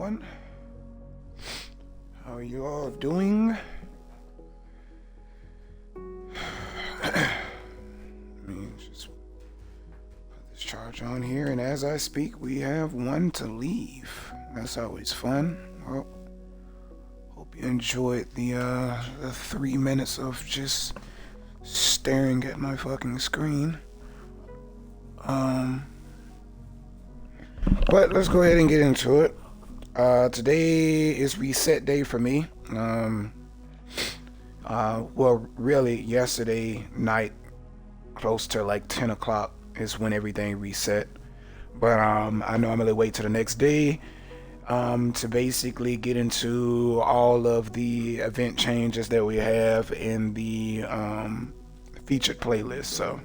everyone. How are you all doing? Let me just put this charge on here, and as I speak, we have one to leave. That's always fun. Well, hope you enjoyed the 3 minutes of just staring at my fucking screen. But let's go ahead and get into it. Today is reset day for me. Well, really, yesterday night, close to like 10 o'clock, is when everything reset. But I normally wait till the next day to basically get into all of the event changes that we have in the featured playlist. So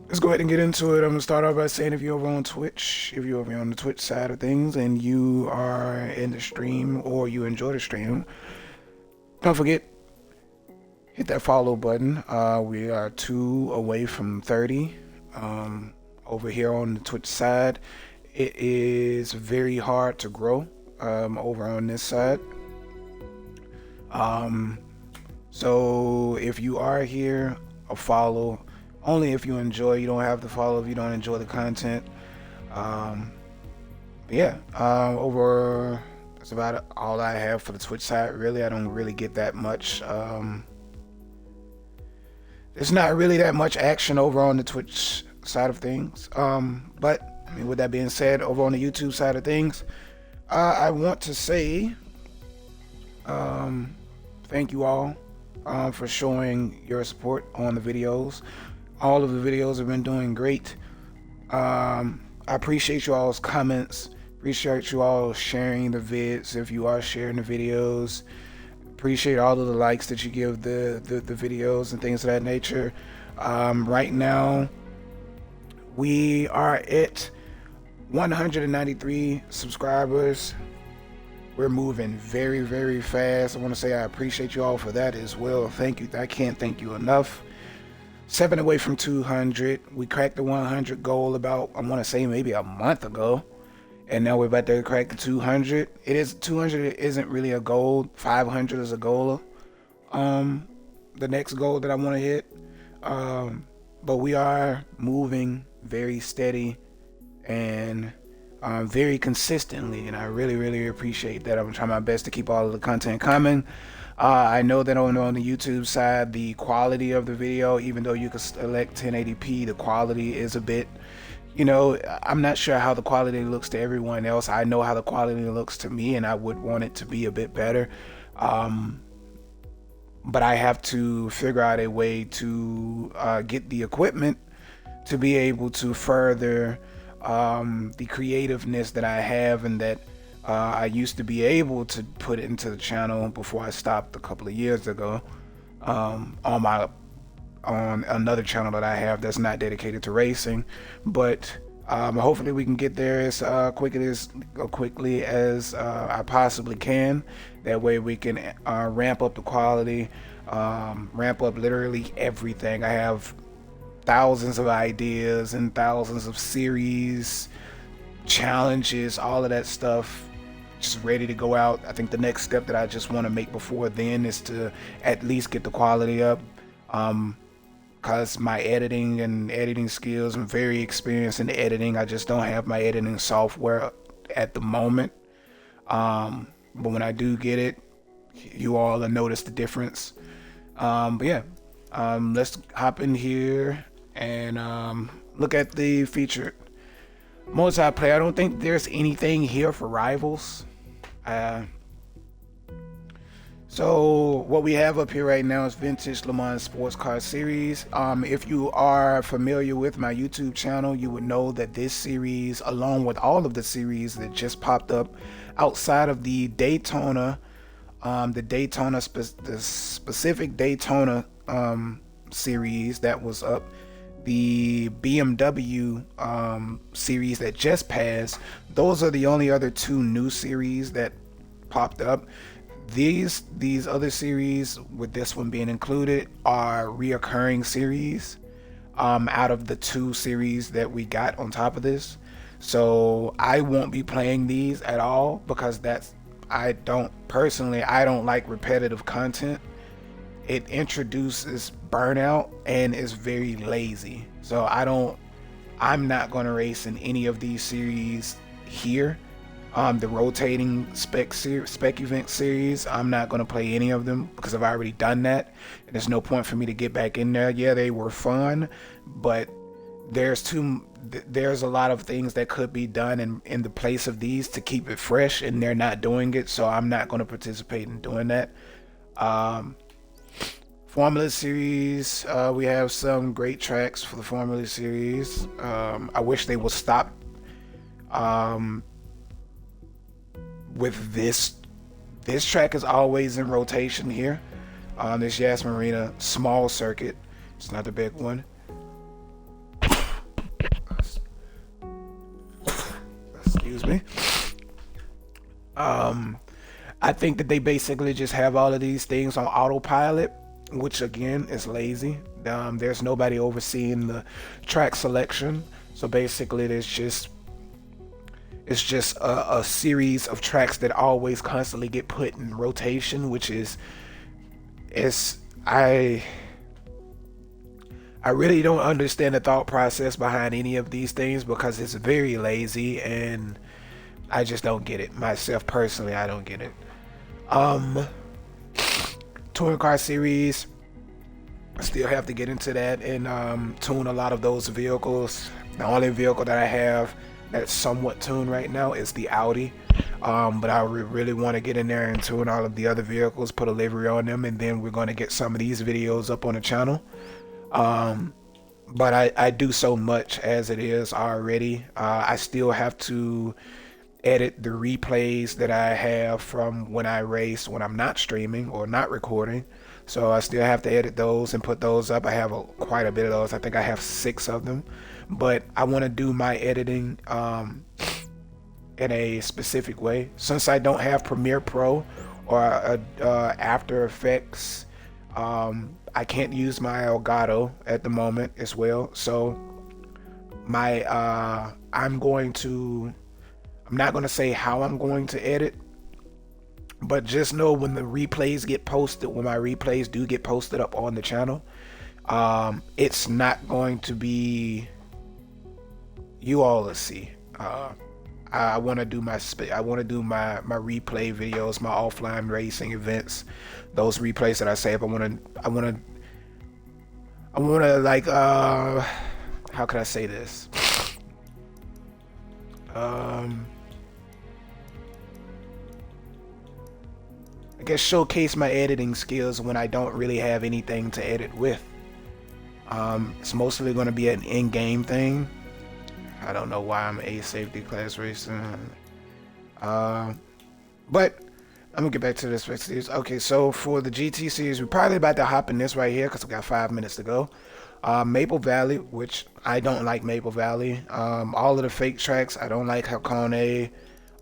let's go ahead and get into it. I'm gonna start off by saying, if you're over on Twitch, if you're over on the Twitch side of things and you are in the stream or you enjoy the stream, don't forget, hit that follow button. We are 2 away from 30 over here on the Twitch side. It is very hard to grow over on this side. So if you are here, a follow. Only if you enjoy. You don't have to follow if you don't enjoy the content. Over that's about all I have for the Twitch side. Really, I don't really get that much. There's not really that much action over on the Twitch side of things. But I mean, with that being said, over on the YouTube side of things, I want to say thank you all for showing your support on the videos. All of the videos have been doing great. I appreciate you all's comments. Appreciate you all sharing the vids if you are sharing the videos. Appreciate all of the likes that you give the videos and things of that nature. Right now, we are at 193 subscribers. We're moving very, very fast. I want to say I appreciate you all for that as well. Thank you. I can't thank you enough. 7 away from 200. We cracked the 100 goal about, I want to say, maybe a month ago, and now we're about to crack the 200. 200 isn't really a goal. 500 is a goal. The next goal that I want to hit. But we are moving very steady and very consistently, and I really, really appreciate that. I'm trying my best to keep all of the content coming. I know that on the YouTube side, the quality of the video, even though you can select 1080p, the quality is a bit, I'm not sure how the quality looks to everyone else. I know how the quality looks to me, and I would want it to be a bit better. But I have to figure out a way to get the equipment to be able to further the creativeness that I have and that I used to be able to put into the channel before I stopped a couple of years ago on another channel that I have that's not dedicated to racing. But hopefully we can get there as quickly as I possibly can. That way we can ramp up the quality, ramp up literally everything. I have thousands of ideas and thousands of series, challenges, all of that stuff just ready to go out. I think the next step that I just want to make before then is to at least get the quality up, because my editing skills, I'm very experienced in editing. I just don't have my editing software at the moment, but when I do get it, you all will notice the difference. Let's hop in here and look at the featured multiplayer. I don't think there's anything here for rivals. So what we have up here right now is Vintage Le Mans Sports Car Series. If you are familiar with my YouTube channel, you would know that this series, along with all of the series that just popped up outside of the Daytona, the specific Daytona series that was up, the BMW series that just passed, those are the only other 2 new series that popped up. These other series, with this one being included, are reoccurring series out of the 2 series that we got on top of this. So I won't be playing these at all because I don't like repetitive content. It introduces burnout and is very lazy. So I'm not going to race in any of these series here. The rotating spec event series, I'm not going to play any of them because I've already done that. And there's no point for me to get back in there. Yeah, they were fun, but there's a lot of things that could be done in the place of these to keep it fresh, and they're not doing it. So I'm not going to participate in doing that. Formula Series, we have some great tracks for the Formula Series. I wish they would stop with this. This track is always in rotation here on this Yas Marina small circuit. It's not the big one. Excuse me. I think that they basically just have all of these things on autopilot, which again is lazy. There's nobody overseeing the track selection, so basically it's just a series of tracks that always constantly get put in rotation, which is I really don't understand the thought process behind any of these things because it's very lazy and I just don't get it. Myself personally, I don't get it. Touring car series, I still have to get into that and tune a lot of those vehicles. The only vehicle that I have that's somewhat tuned right now is the Audi. But I really want to get in there and tune all of the other vehicles, put a livery on them, and then we're going to get some of these videos up on the channel. But I do so much as it is already. I still have to edit the replays that I have from when I race when I'm not streaming or not recording. So I still have to edit those and put those up. I have quite a bit of those. I think I have 6 of them. But I want to do my editing in a specific way. Since I don't have Premiere Pro or After Effects, I can't use my Elgato at the moment as well. So I'm not going to say how I'm going to edit, but just know when the replays get posted, when my replays do get posted up on the channel, it's not going to be you all to see. I want to do my replay videos, my offline racing events, those replays that I save. I want to like how can I say this? I guess showcase my editing skills when I don't really have anything to edit with. It's mostly going to be an in-game thing. I don't know why I'm a safety class racing. But I'm gonna get back to this series. Okay, so for the GT series, we're probably about to hop in this right here because we got 5 minutes to go. Maple Valley, which I don't like Maple Valley. All of the fake tracks, I don't like Hakone.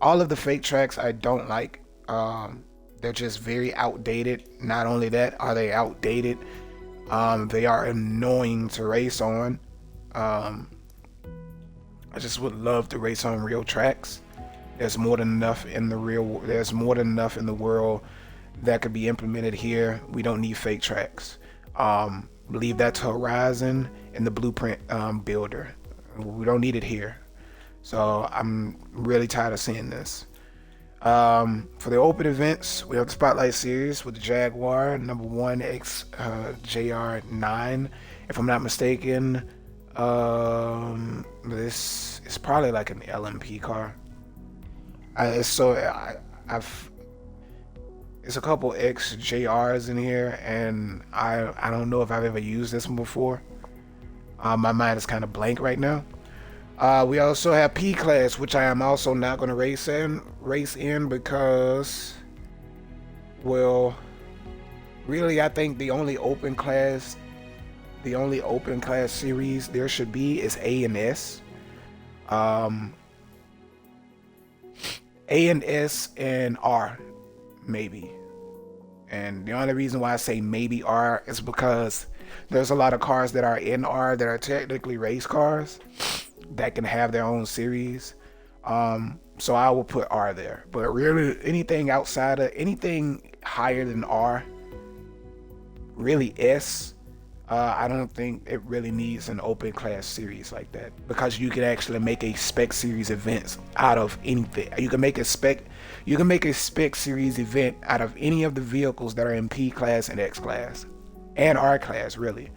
All of the fake tracks, I don't like. They're just very outdated. Not only that, are they outdated? They are annoying to race on. I just would love to race on real tracks. There's more than enough in the world that could be implemented here. We don't need fake tracks. Leave that to Horizon and the Blueprint builder. We don't need it here. So I'm really tired of seeing this. For the open events, we have the Spotlight Series with the Jaguar number 1 XJR9. If I'm not mistaken, this is probably like an LMP car. It's a couple XJRs in here, and I don't know if I've ever used this one before. My mind is kind of blank right now. We also have P class, which I am also not going to race in because, well, really I think the only open class series there should be is A and S. A and S and R, maybe. And the only reason why I say maybe R is because there's a lot of cars that are in R that are technically race cars. that can have their own series. So I will put R there. But really, anything outside of anything higher than R, really S. I don't think it really needs an open class series like that, because you can actually make a spec series events out of anything. You can make a spec series event out of any of the vehicles that are in P class and X class and R class, really.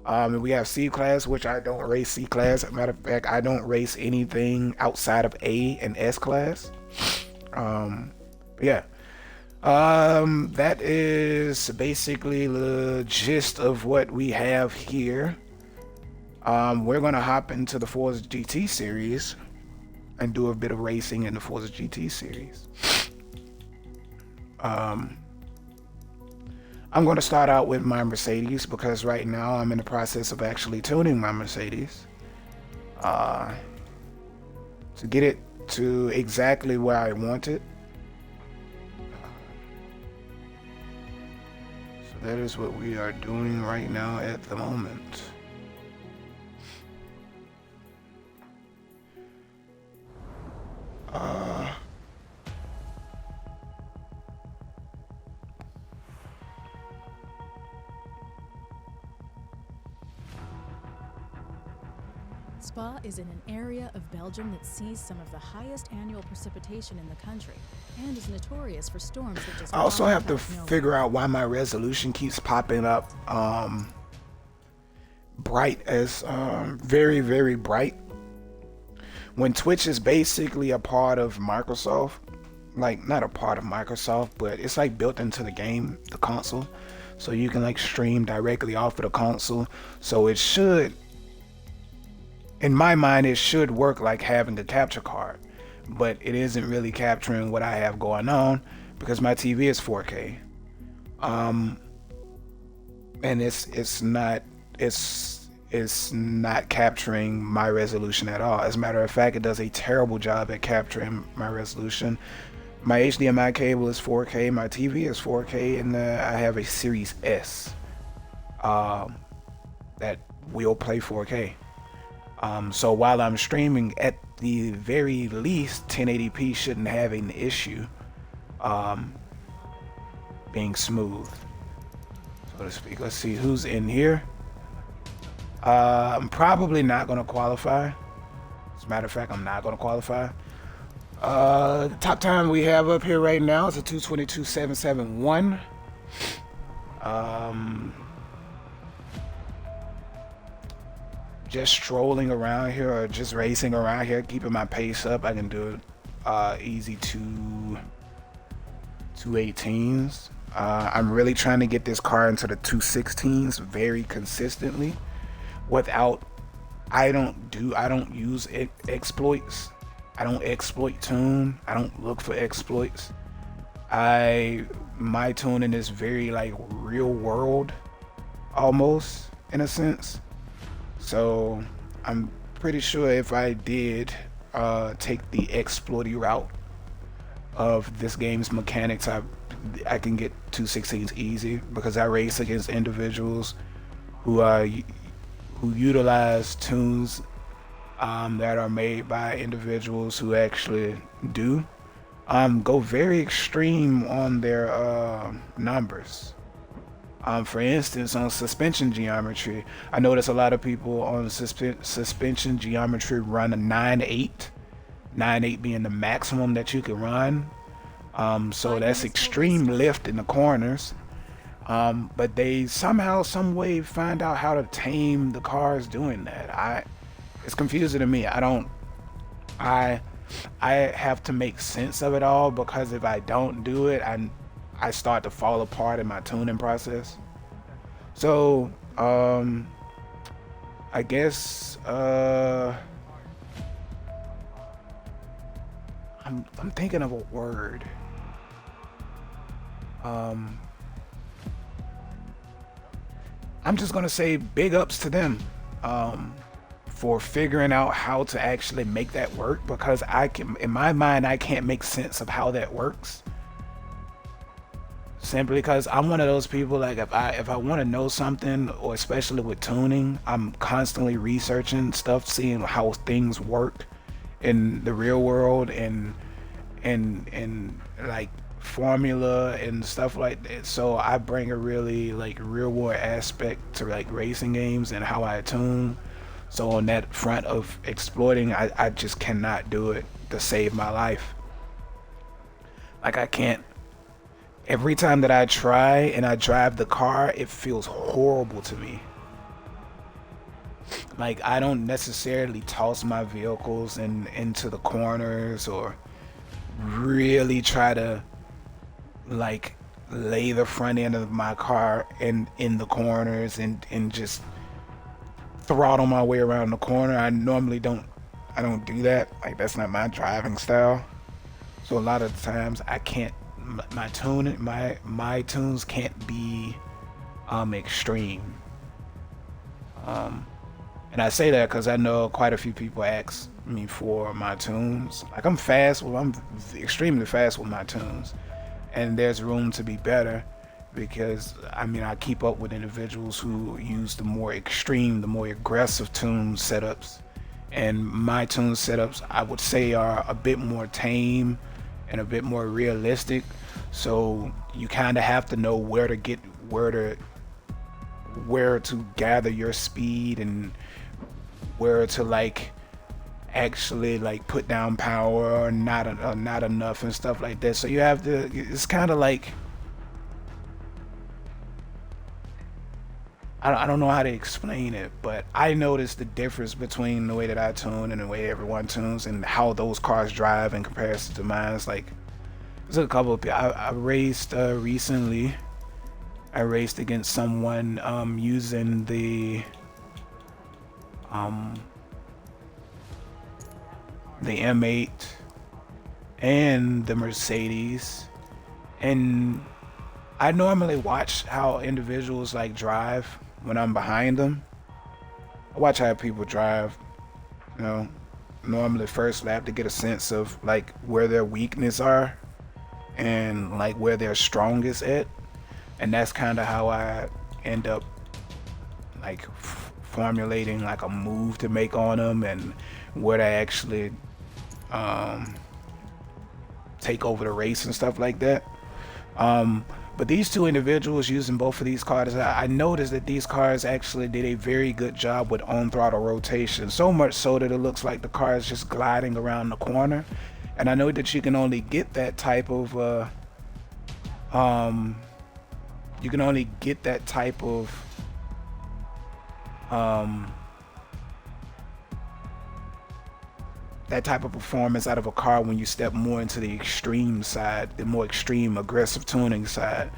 And we have C class, which I don't race C class. Matter of fact, I don't race anything outside of A and S class. But yeah. That is basically the gist of what we have here. We're gonna hop into the Forza GT series and do a bit of racing in the Forza GT series. I'm going to start out with my Mercedes, because right now I'm in the process of actually tuning my Mercedes to get it to exactly where I want it. So that is what we are doing right now at the moment. Spa is in an area of Belgium that sees some of the highest annual precipitation in the country and is notorious for storms that just... I also have to figure out why my resolution keeps popping up bright as very, very bright, when Twitch is basically a part of Microsoft. Like, not a part of Microsoft, but it's like built into the game, the console, so you can like stream directly off of the console. So it should, in my mind, it should work like having a capture card, but it isn't really capturing what I have going on because my TV is 4K. And it's not capturing my resolution at all. As a matter of fact, it does a terrible job at capturing my resolution. My HDMI cable is 4K, my TV is 4K, and I have a Series S that will play 4K. So while I'm streaming, at the very least, 1080p shouldn't have an issue being smooth, so to speak. Let's see who's in here. I'm probably not going to qualify. As a matter of fact, I'm not going to qualify. The top time we have up here right now is a 2:22.771. Just strolling around here, or just racing around here, keeping my pace up. I can do easy 218s. I'm really trying to get this car into the 216s very consistently without, I don't use exploits. I don't exploit tune. I don't look for exploits. My tuning is very like real world, almost, in a sense. So I'm pretty sure if I did take the exploity route of this game's mechanics, I can get 216s easy, because I race against individuals who utilize tunes that are made by individuals who actually do go very extreme on their numbers. For instance, on suspension geometry, I notice a lot of people on suspension geometry run a 9.8, 9.8 being the maximum that you can run. So that's extreme lift in the corners. But they somehow, some way find out how to tame the cars doing that. It's confusing to me. I have to make sense of it all, because if I don't do it, I start to fall apart in my tuning process. So I guess I'm thinking of a word. I'm just gonna say big ups to them for figuring out how to actually make that work, because in my mind, I can't make sense of how that works. simply because I'm one of those people, like if I want to know something, or especially with tuning, I'm constantly researching stuff, seeing how things work in the real world, and like formula and stuff like that. So I bring a really like real world aspect to like racing games and how I tune. So on that front of exploiting, I just cannot do it to save my life. Like I can't. Every time that I try and I drive the car, it feels horrible to me. Like I don't necessarily toss my vehicles into the corners, or really try to like lay the front end of my car in the corners, and just throttle my way around the corner. I don't do that. Like that's not my driving style. So a lot of the times I can't, my tunes can't be extreme. And I say that because I know quite a few people ask me for my tunes. Like I'm extremely fast with my tunes, and there's room to be better, because I mean I keep up with individuals who use the more extreme, the more aggressive tune setups, and my tune setups I would say are a bit more tame and a bit more realistic. So you kind of have to know where to gather your speed, and where to like actually like put down power, or not enough and stuff like that. So you have to. It's kind of like I don't know how to explain it, but I noticed the difference between the way that I tune and the way everyone tunes, and how those cars drive in comparison to mine. It's like there's a couple of people I raced recently. I raced against someone using um, the M8 and the Mercedes, and I normally watch how individuals like drive when I'm behind them. I watch how people drive, you know, normally first lap, to get a sense of like where their weakness are, and like where they're strongest at. And that's kind of how I end up like formulating like a move to make on them, and where they actually um, take over the race and stuff like that. But these two individuals using both of these cars, I noticed that these cars actually did a very good job with on throttle rotation. So much so that it looks like the car is just gliding around the corner. And I know that you can only get that type of you can only get that type of performance out of a car when you step more into the extreme side, the more extreme aggressive tuning side.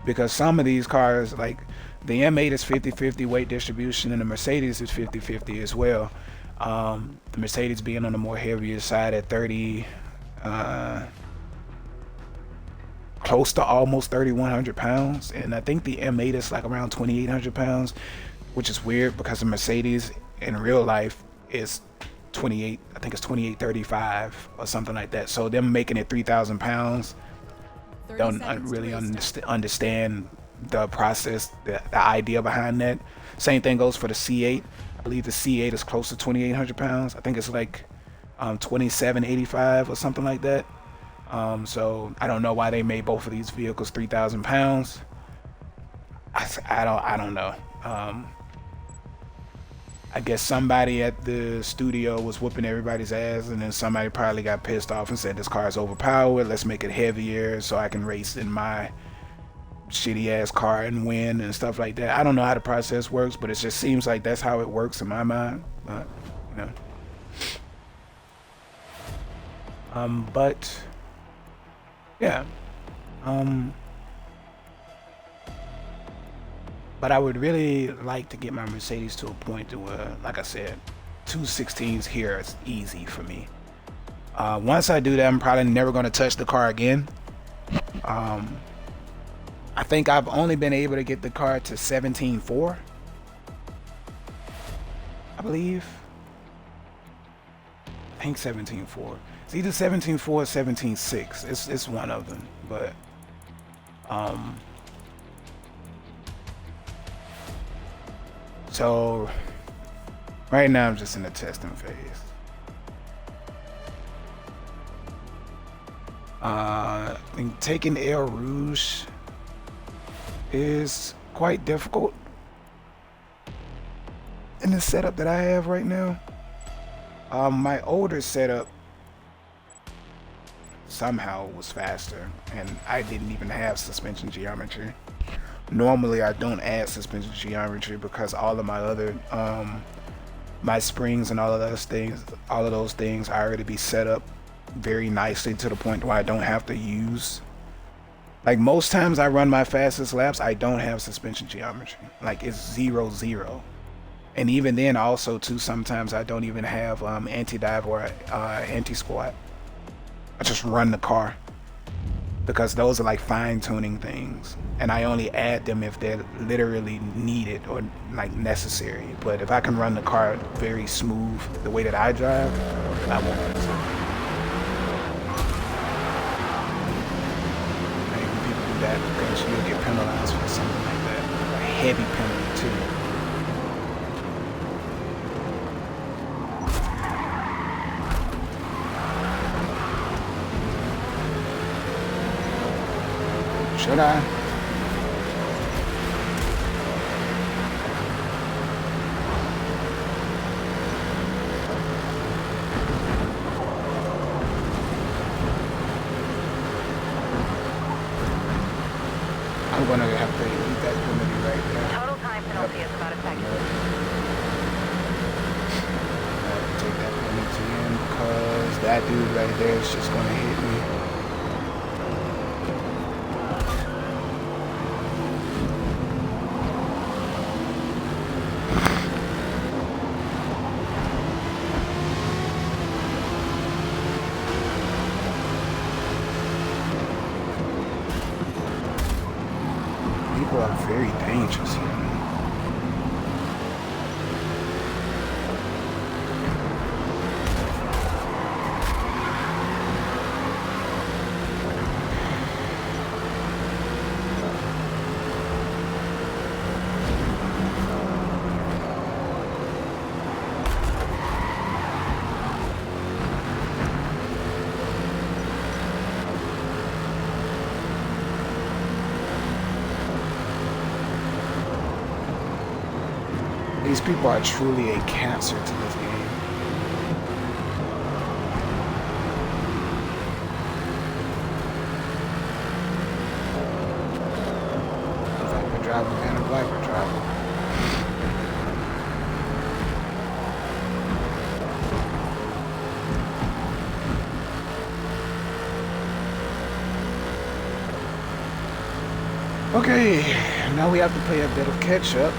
Because some of these cars, like the M8 is 50-50 weight distribution, and the Mercedes is 50-50 as well. The Mercedes being on the more heavier side at 30, close to almost 3,100 pounds, and I think the M8 is like around 2,800 pounds, which is weird because the Mercedes in real life is 28, I think it's 2835 or something like that. So them making it 3,000 pounds, don't really understand the process, the idea behind that. Same thing goes for the C8. I believe the C8 is close to 2,800 pounds. I think it's like 2785 or something like that. So I don't know why they made both of these vehicles 3,000 pounds. I don't know. I guess somebody at the studio was whooping everybody's ass, and then somebody probably got pissed off and said, this car is overpowered, let's make it heavier so I can race in my shitty ass car and win and stuff like that. I don't know how the process works, but it just seems like that's how it works in my mind. But you know, but yeah, but I would really like to get my Mercedes to a point to where, like I said, 216s here is easy for me. Once I do that, I'm probably never going to touch the car again. I think I've only been able to get the car to 17.4, I believe. I think 17.4. It's either 17.4 or 17.6. It's one of them, but Um, so right now I'm just in the testing phase. I think taking El Rouge is quite difficult in the setup that I have right now. My older setup somehow was faster, and I didn't even have suspension geometry. Normally I don't add suspension geometry because all of my other my springs and all of those things are already be set up very nicely to the point where I don't have to use, like, most times I run my fastest laps, I don't have suspension geometry. Like, it's 0-0. And even then also too, sometimes I don't even have anti-dive or anti-squat. I just run the car because those are like fine-tuning things, and I only add them if they're literally needed or like necessary. But if I can run the car very smooth the way that I drive, then I won't use it. Like, when people do that, because you'll get penalized for something like that, a heavy penalty too. Should I? I'm gonna have to eat that penalty right there. Total time penalty is about a second. I have to take that penalty in because that dude right there is just gonna hit me. People are very dangerous here. These people are truly a cancer to this game. A Viper driver and a Viper driver. Okay, now we have to play a bit of catch up.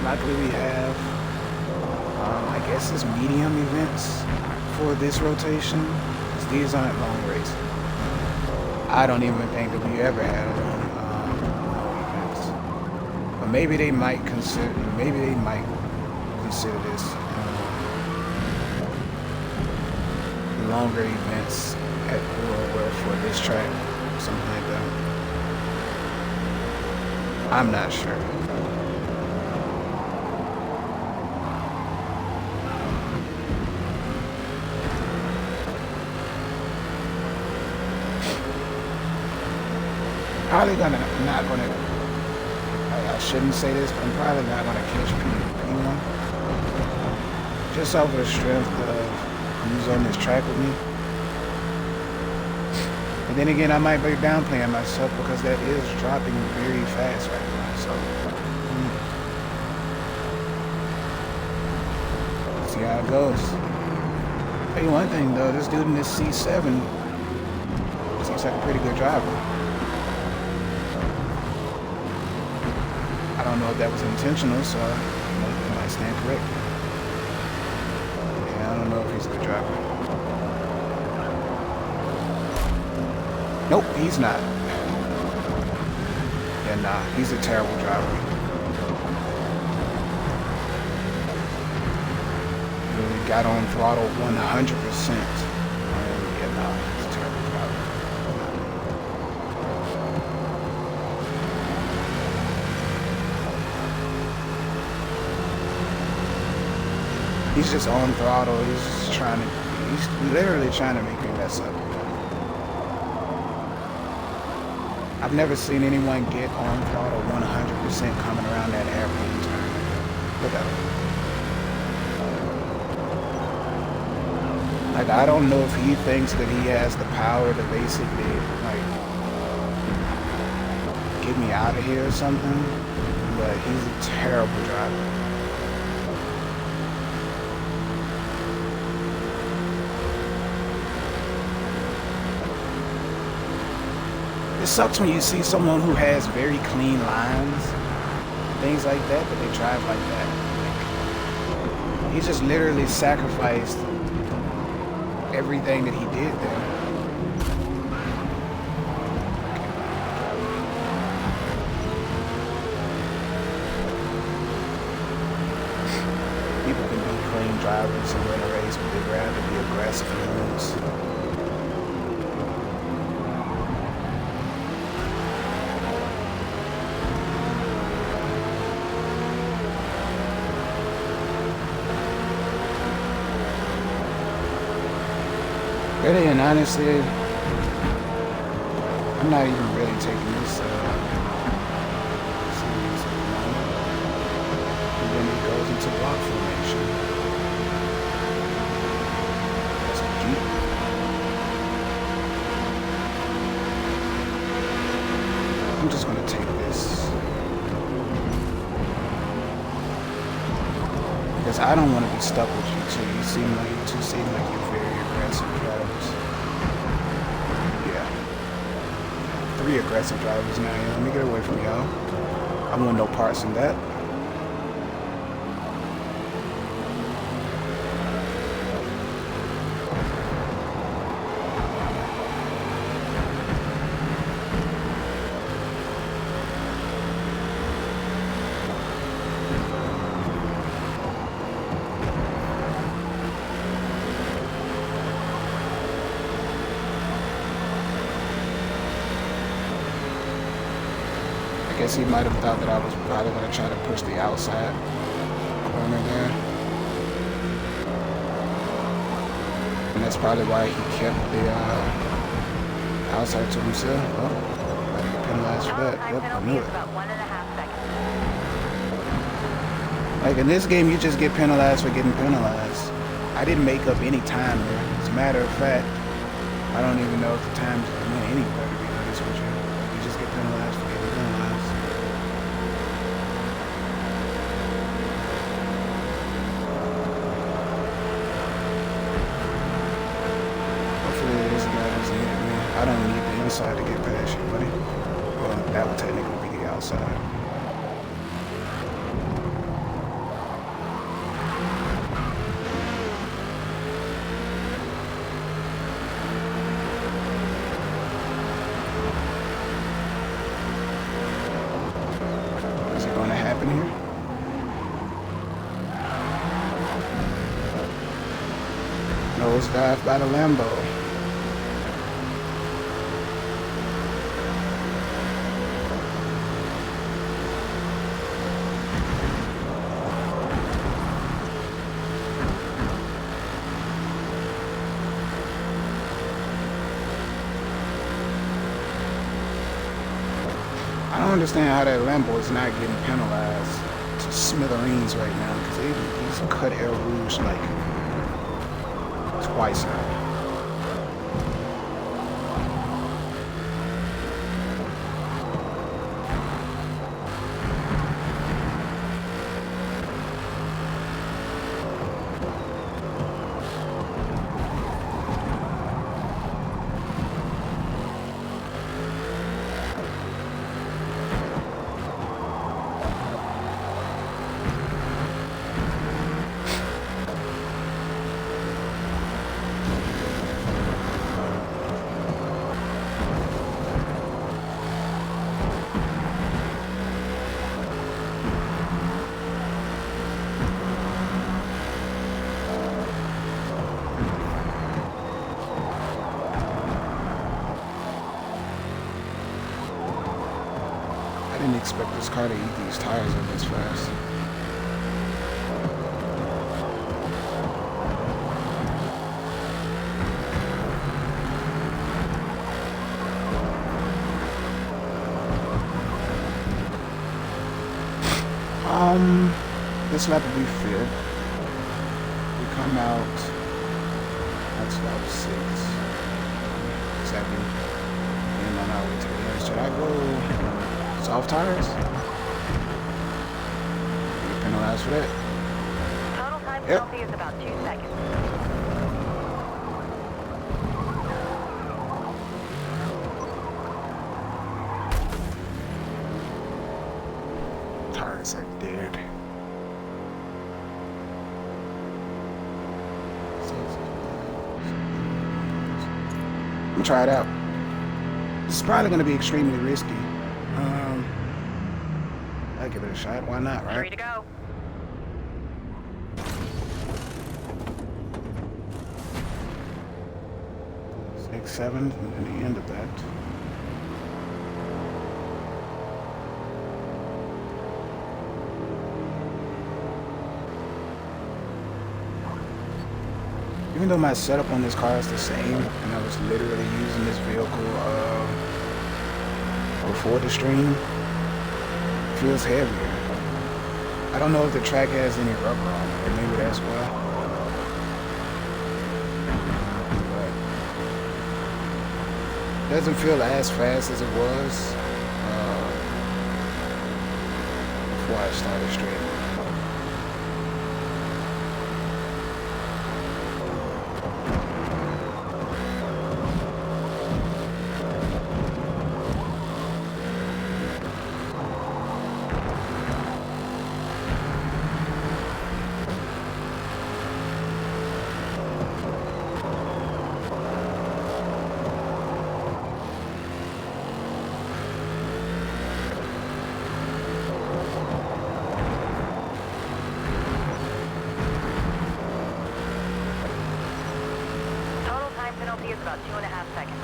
Luckily we have, I guess it's medium events for this rotation. These aren't long races. I don't even think that we ever had long events. But maybe they might consider this longer events at for this track, something like that. I'm not sure. Probably not gonna, I shouldn't say this, but I'm probably not gonna catch P1. Just off of the strength of who's on this track with me. And then again, I might be downplaying myself because that is dropping very fast right now, so. See how it goes. Tell you one thing though, this dude in this C7 seems like a pretty good driver. I don't know if that was intentional, so I might stand corrected. Yeah, I don't know if he's a good driver. Nope, he's not. Yeah, nah, he's a terrible driver. Really got on throttle 100%. And yeah, nah, he's a terrible driver. He's just on throttle. He's just trying to. He's literally trying to make me mess up. I've never seen anyone get on throttle 100% coming around that airplane turn. Look at him. Like, I don't know if he thinks that he has the power to basically, like, get me out of here or something, but he's a terrible driver. It sucks when you see someone who has very clean lines, things like that, but they drive like that. Like, he just literally sacrificed everything that he did there. People can be clean drivers and win a race, but they'd rather be aggressive and lose. Really and honestly, I'm not even really taking this serious at the moment. And then it goes into block formation. That's deep. I'm just gonna take this. Because I don't want to be stuck with you two. You seem like you're very aggressive drivers. Yeah. 3 aggressive drivers now. Yeah, let me get away from y'all. I want no parts in that. I guess he might have thought that I was probably going to try to push the outside corner there. And that's probably why he kept the outside to himself. Oh, I get penalized for that. Yep, I knew it. Like in this game, you just get penalized for getting penalized. I didn't make up any time there. As a matter of fact, I don't even know if the times went anywhere, to be honest with you. You just get penalized for getting penalized. I don't need the inside to get past you, buddy. Well, that would technically be the outside. Is it going to happen here? Nose dive by the Lambo. I don't understand how that Lambo is not getting penalized to smithereens right now, because he's cut Air Rouge like twice now. I didn't expect this car to eat these tires up this fast. This lap will be fifth. We come out. That's lap 6, 7, and on our way to the end. Should I go soft tires? Get penalized for that. Total time Yep. penalty is about 2 seconds. Tires are dead. Let me try it out. This is probably going to be extremely risky. I'll give it a shot. Why not, 3 right? to go. Six, 7, and the end of that. Even though my setup on this car is the same, and I was literally using this vehicle before the stream, it feels heavier. I don't know if the track has any rubber on it, or maybe that's why. But it doesn't feel as fast as it was before I started streaming. Total time penalty is about 2.5 seconds.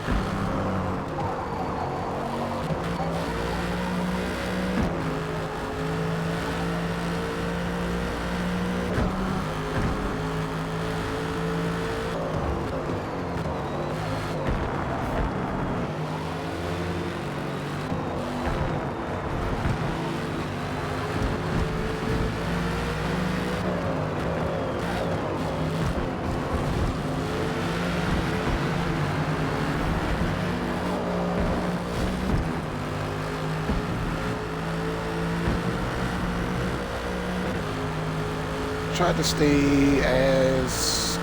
Tried to stay as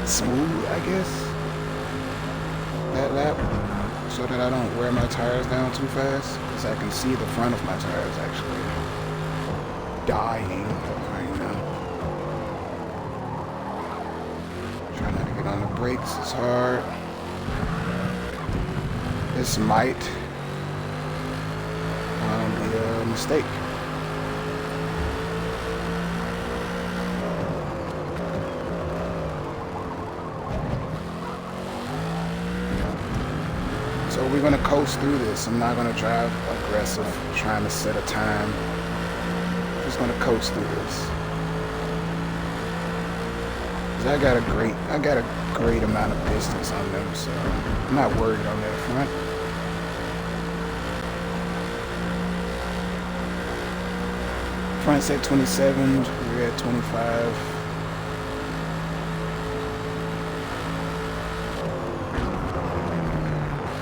smooth, I guess, that lap, so that I don't wear my tires down too fast, because I can see the front of my tires actually dying right now. Try not to get on the brakes, it's hard. This might be a mistake. So we're gonna coast through this. I'm not gonna drive aggressive, trying to set a time. Just gonna coast through this. 'Cause I got a great amount of distance on them, so I'm not worried on that front. Front's at 27, we're at 25.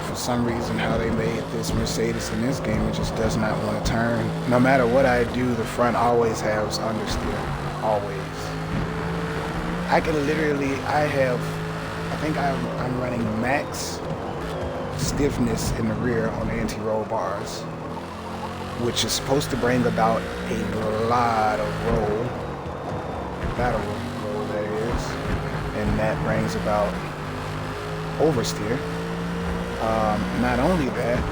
For some reason, how they made this Mercedes in this game, it just does not want to turn. No matter what I do, the front always has understeer. Always. I can literally, I think I'm running max stiffness in the rear on the anti-roll bars, which is supposed to bring about a lot of roll. That'll roll, that is. And that brings about oversteer. Not only that,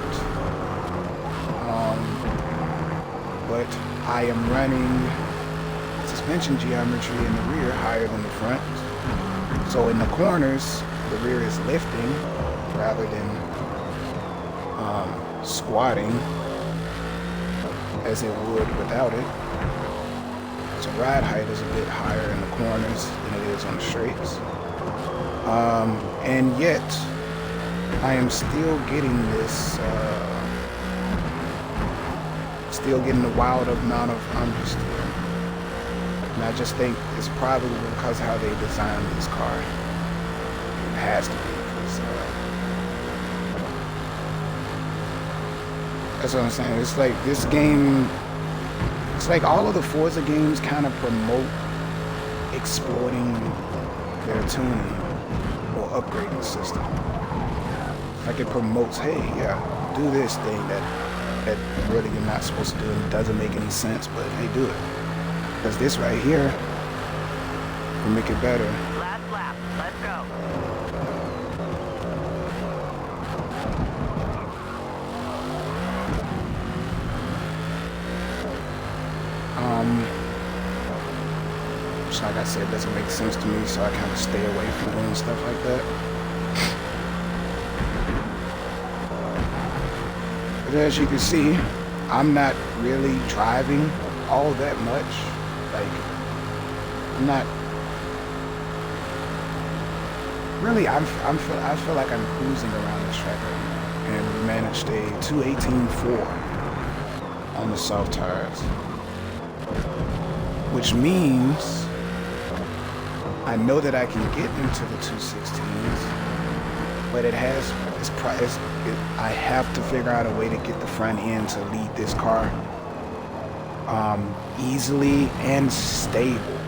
but I am running suspension geometry in the rear higher than the front. So in the corners, the rear is lifting rather than squatting as it would without it. So ride height is a bit higher in the corners than it is on the straights. And yet, I am still getting this still getting a wild amount of understeer. And I just think it's probably because of how they designed this car. It has to be. That's what I'm saying. It's like this game, it's like all of the Forza games kind of promote exploiting their tuning or upgrading system. Like it promotes, hey, yeah, do this thing that really you're not supposed to do and it doesn't make any sense, but hey, do it. Because this right here will make it better. Last lap. Let's go. Just like I said, it doesn't make sense to me, so I kind of stay away from doing stuff like that. But as you can see, I'm not really driving all that much. Like, I'm not really. I feel like I'm cruising around this track right now, and we managed a 218.4 on the soft tires, which means I know that I can get into the 216s, but I have to figure out a way to get the front end to lead this car easily and stable.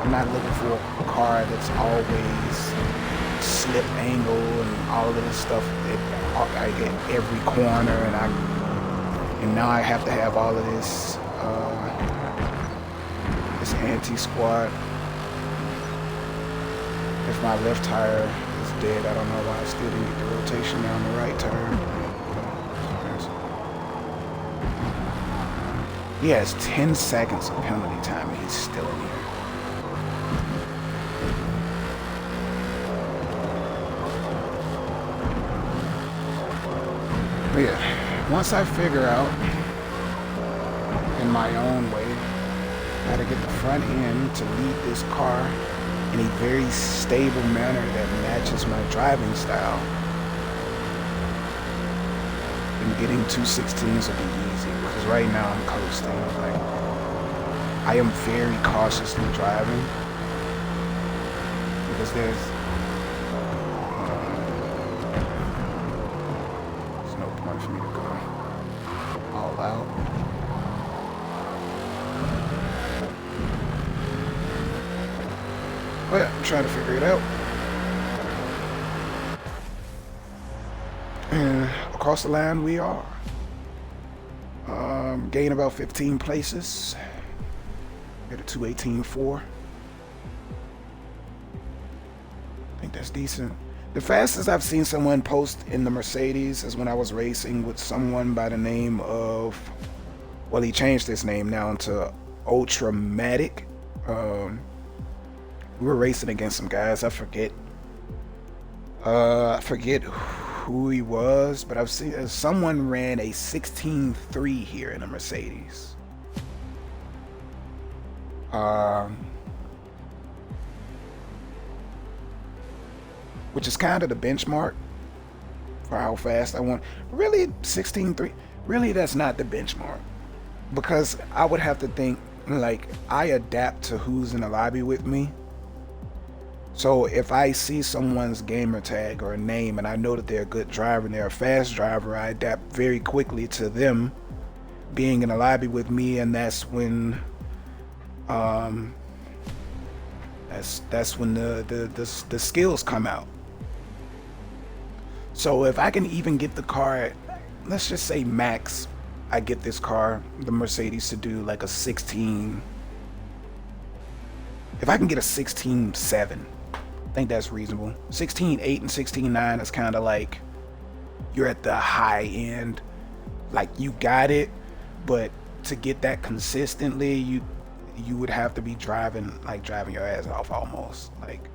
I'm not looking for a car that's always slip angle and all of this stuff. I get every corner, and now I have to have all of this this anti-squat. If my left tire is dead, I don't know why I still didn't get the rotation down the right tire. He has 10 seconds of penalty time and he's still in here. But yeah, once I figure out in my own way how to get the front end to lead this car in a very stable manner that matches my driving style, then getting 216s will be easy, because right now I'm coasting. Like, I am very cautiously driving because there's no point for me to go all out. But I'm trying to figure it out. And across the line we are. Gain about 15 places. Get a 218.4. I think that's decent. The fastest I've seen someone post in the Mercedes is when I was racing with someone by the name of, well, he changed his name now into Ultramatic. We were racing against some guys. I forget who he was, but I've seen someone ran a 16.3 here in a Mercedes. Which is kind of the benchmark for how fast I want. Really, 16.3. Really, that's not the benchmark, because I would have to think, like, I adapt to who's in the lobby with me. So if I see someone's gamer tag or a name and I know that they're a good driver and they're a fast driver, I adapt very quickly to them being in the lobby with me, and that's when that's when the skills come out. So if I can even get the car, let's just say max, I get this car, the Mercedes, to do like a 16. If I can get a 16.7, I think that's reasonable. 16.8 and 16.9 is kind of like you're at the high end, like you got it, but to get that consistently, you would have to be driving your ass off almost. Like,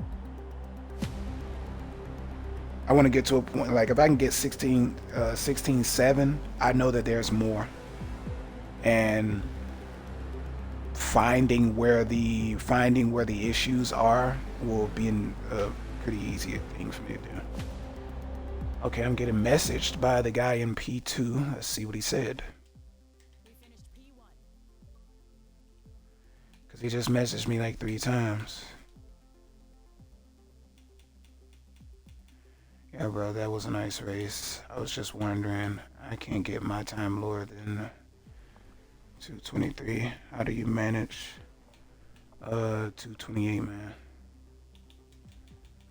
I want to get to a point, like if I can get 16.7, I know that there's more, and finding where the issues are will be a pretty easy thing for me to do. Okay, I'm getting messaged by the guy in P2. Let's see what he said. Because he just messaged me like 3 times. Yeah, bro, that was a nice race. I was just wondering, I can't get my time lower than 2:23. How do you manage 2:28, man?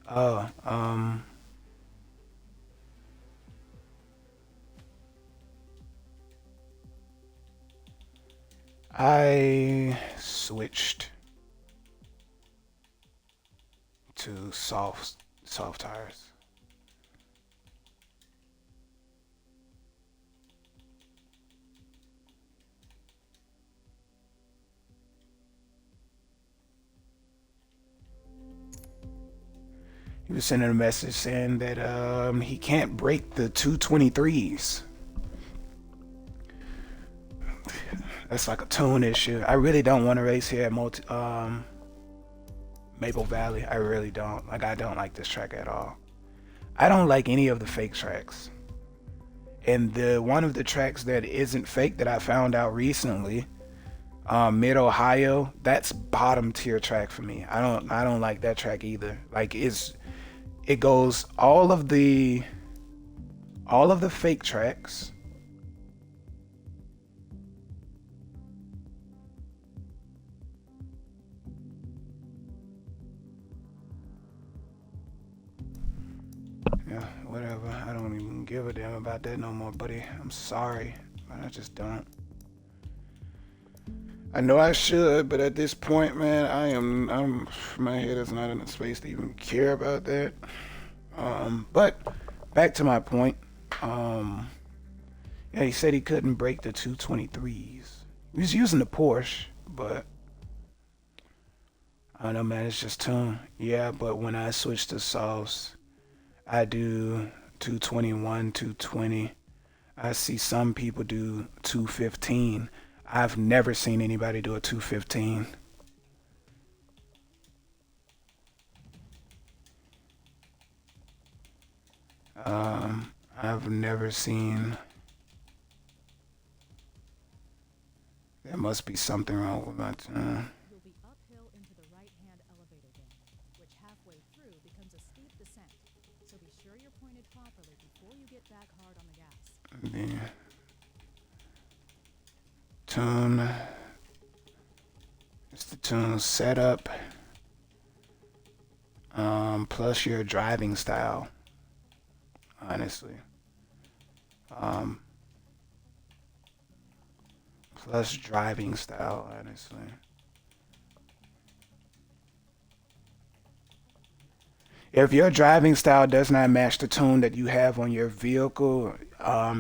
Oh, I switched to soft tires. He was sending a message saying that he can't break the 223s. That's like a tune issue. I really don't want to race here at Maple Valley. I really don't. Like, I don't like this track at all. I don't like any of the fake tracks. And the one of the tracks that isn't fake that I found out recently, Mid Ohio, that's bottom tier track for me. I don't like that track either. Like, it goes all of the fake tracks. Yeah, whatever. I don't even give a damn about that no more, buddy. I'm sorry, but I just don't. I know I should, but at this point, man, my head is not in a space to even care about that. But back to my point. Yeah, he said he couldn't break the 223s. He was using the Porsche, but I don't know, man. It's just tune. Yeah, but when I switch to sauce, I do 221, 220. I see some people do 215. I've never seen anybody do a 215. I've never seen. There must be something wrong with my tune. You'll be uphill into the right-hand elevator bin, which halfway through becomes a steep descent. So be sure you're pointed properly before you get back hard on the gas. The tune. It's the tune setup. Plus your driving style. Honestly. Plus driving style, honestly. If your driving style does not match the tune that you have on your vehicle,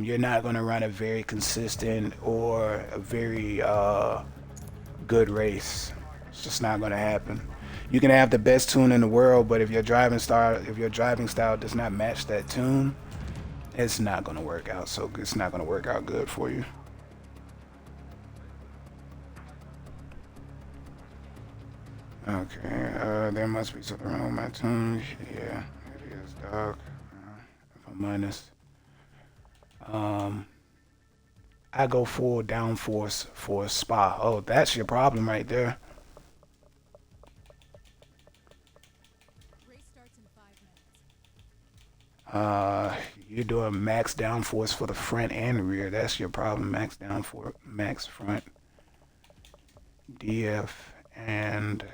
you're not going to run a very consistent or a very good race. It's just not going to happen. You can have the best tune in the world, but if your driving style does not match that tune, it's not going to work out. So it's not going to work out good for you. Okay, there must be something wrong with my tune. Yeah, it is, dog. If I'm honest. I go full downforce for a spa. Oh, that's your problem right there. Race starts in 5 minutes. You're doing max downforce for the front and rear. That's your problem. Max downforce, max front, DF, and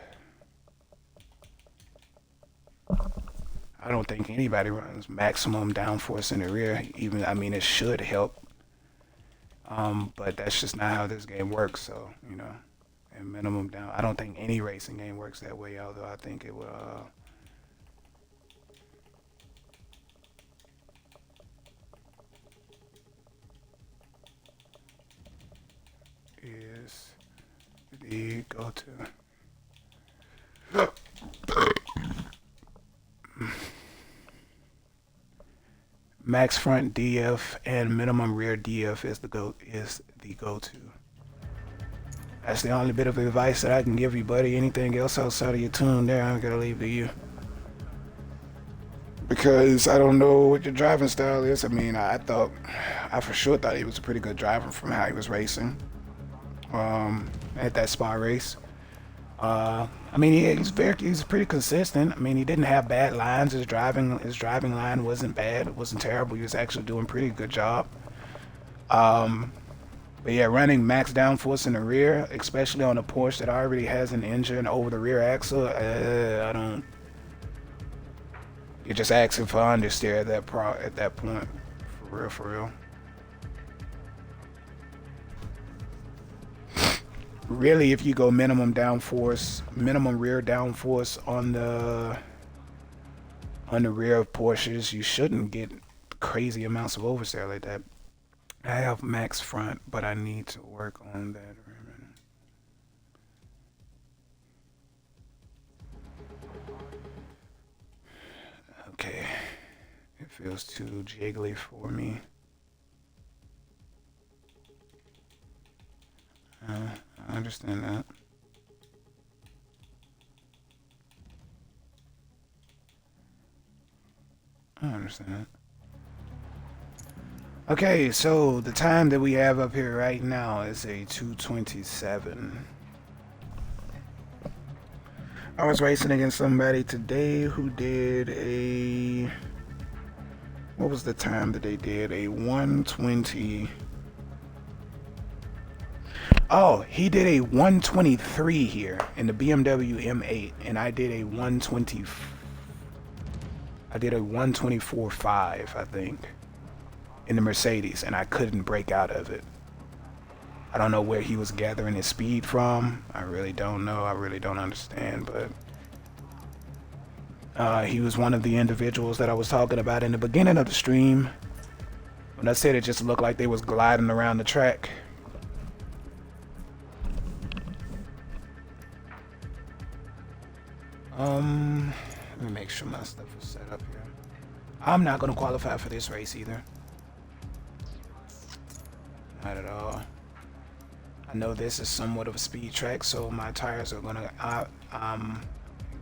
I don't think anybody runs maximum downforce in the rear. Even, I mean, it should help. But that's just not how this game works. So, you know, and minimum down. I don't think any racing game works that way. Although I think it will. Is the go-to. Max front DF and minimum rear DF is the go-to. That's the only bit of advice that I can give you, buddy. Anything else outside of your tune there, I'm gonna leave to you. because I don't know what your driving style is. I mean, I for sure thought he was a pretty good driver from how he was racing at that spa race. I mean, he's pretty consistent. I mean, he didn't have bad lines. His driving line wasn't bad. It wasn't terrible. He was actually doing a pretty good job. But yeah, running max downforce in the rear, especially on a Porsche that already has an engine over the rear axle, I don't. You're just asking for understeer at that point, for real, for real. Really, if you go minimum rear downforce on the rear of Porsches, you shouldn't get crazy amounts of oversteer like that. I have max front, but I need to work on that. Okay, it feels too jiggly for me. I understand that. I understand that. Okay, so the time that we have up here right now is a 2:27. I was racing against somebody today who did a... What was the time that they did? A 1:20. Oh, he did a 1:23 here in the BMW M8, and I did a 1:20. I did a 1:24.5, I think, in the Mercedes, and I couldn't break out of it. I don't know where he was gathering his speed from. I really don't know. I really don't understand, but he was one of the individuals that I was talking about in the beginning of the stream when I said it just looked like they was gliding around the track. Let me make sure my stuff is set up here. I'm not gonna qualify for this race either. Not at all. I know this is somewhat of a speed track, so my tires are gonna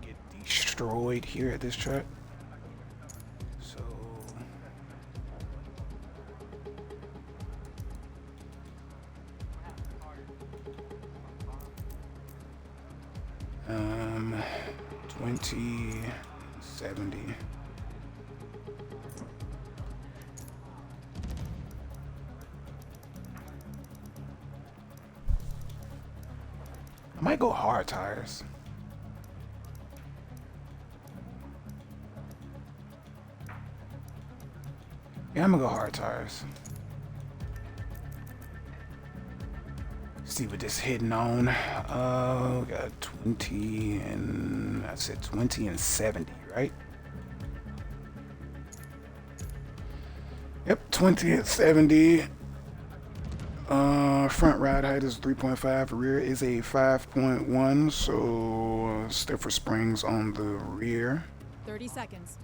get destroyed here at this track. So um 2070. I might go hard tires. Yeah, I'm gonna go hard tires. See what this hitting on. We got 20 and I said 20 and 70, right? Yep, 20 and 70. Front ride height is 3.5, rear is a 5.1, so stiffer springs on the rear. 30 seconds.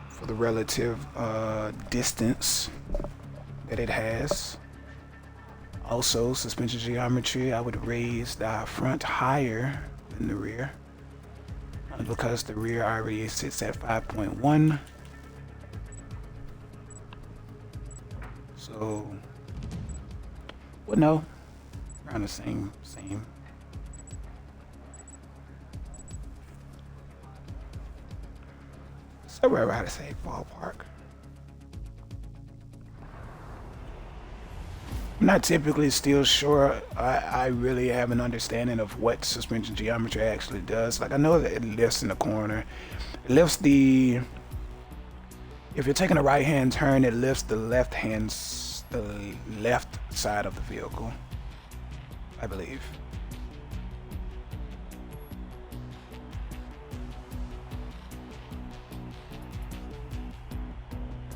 For the relative distance that it has. Also, suspension geometry, I would raise the front higher than the rear because the rear already sits at 5.1. So, well, no, around the same. Somewhere around the same ballpark. I'm not typically still sure. I really have an understanding of what suspension geometry actually does. Like, I know that it lifts in the corner. It lifts the... If you're taking a right-hand turn, it lifts the left side of the vehicle, I believe.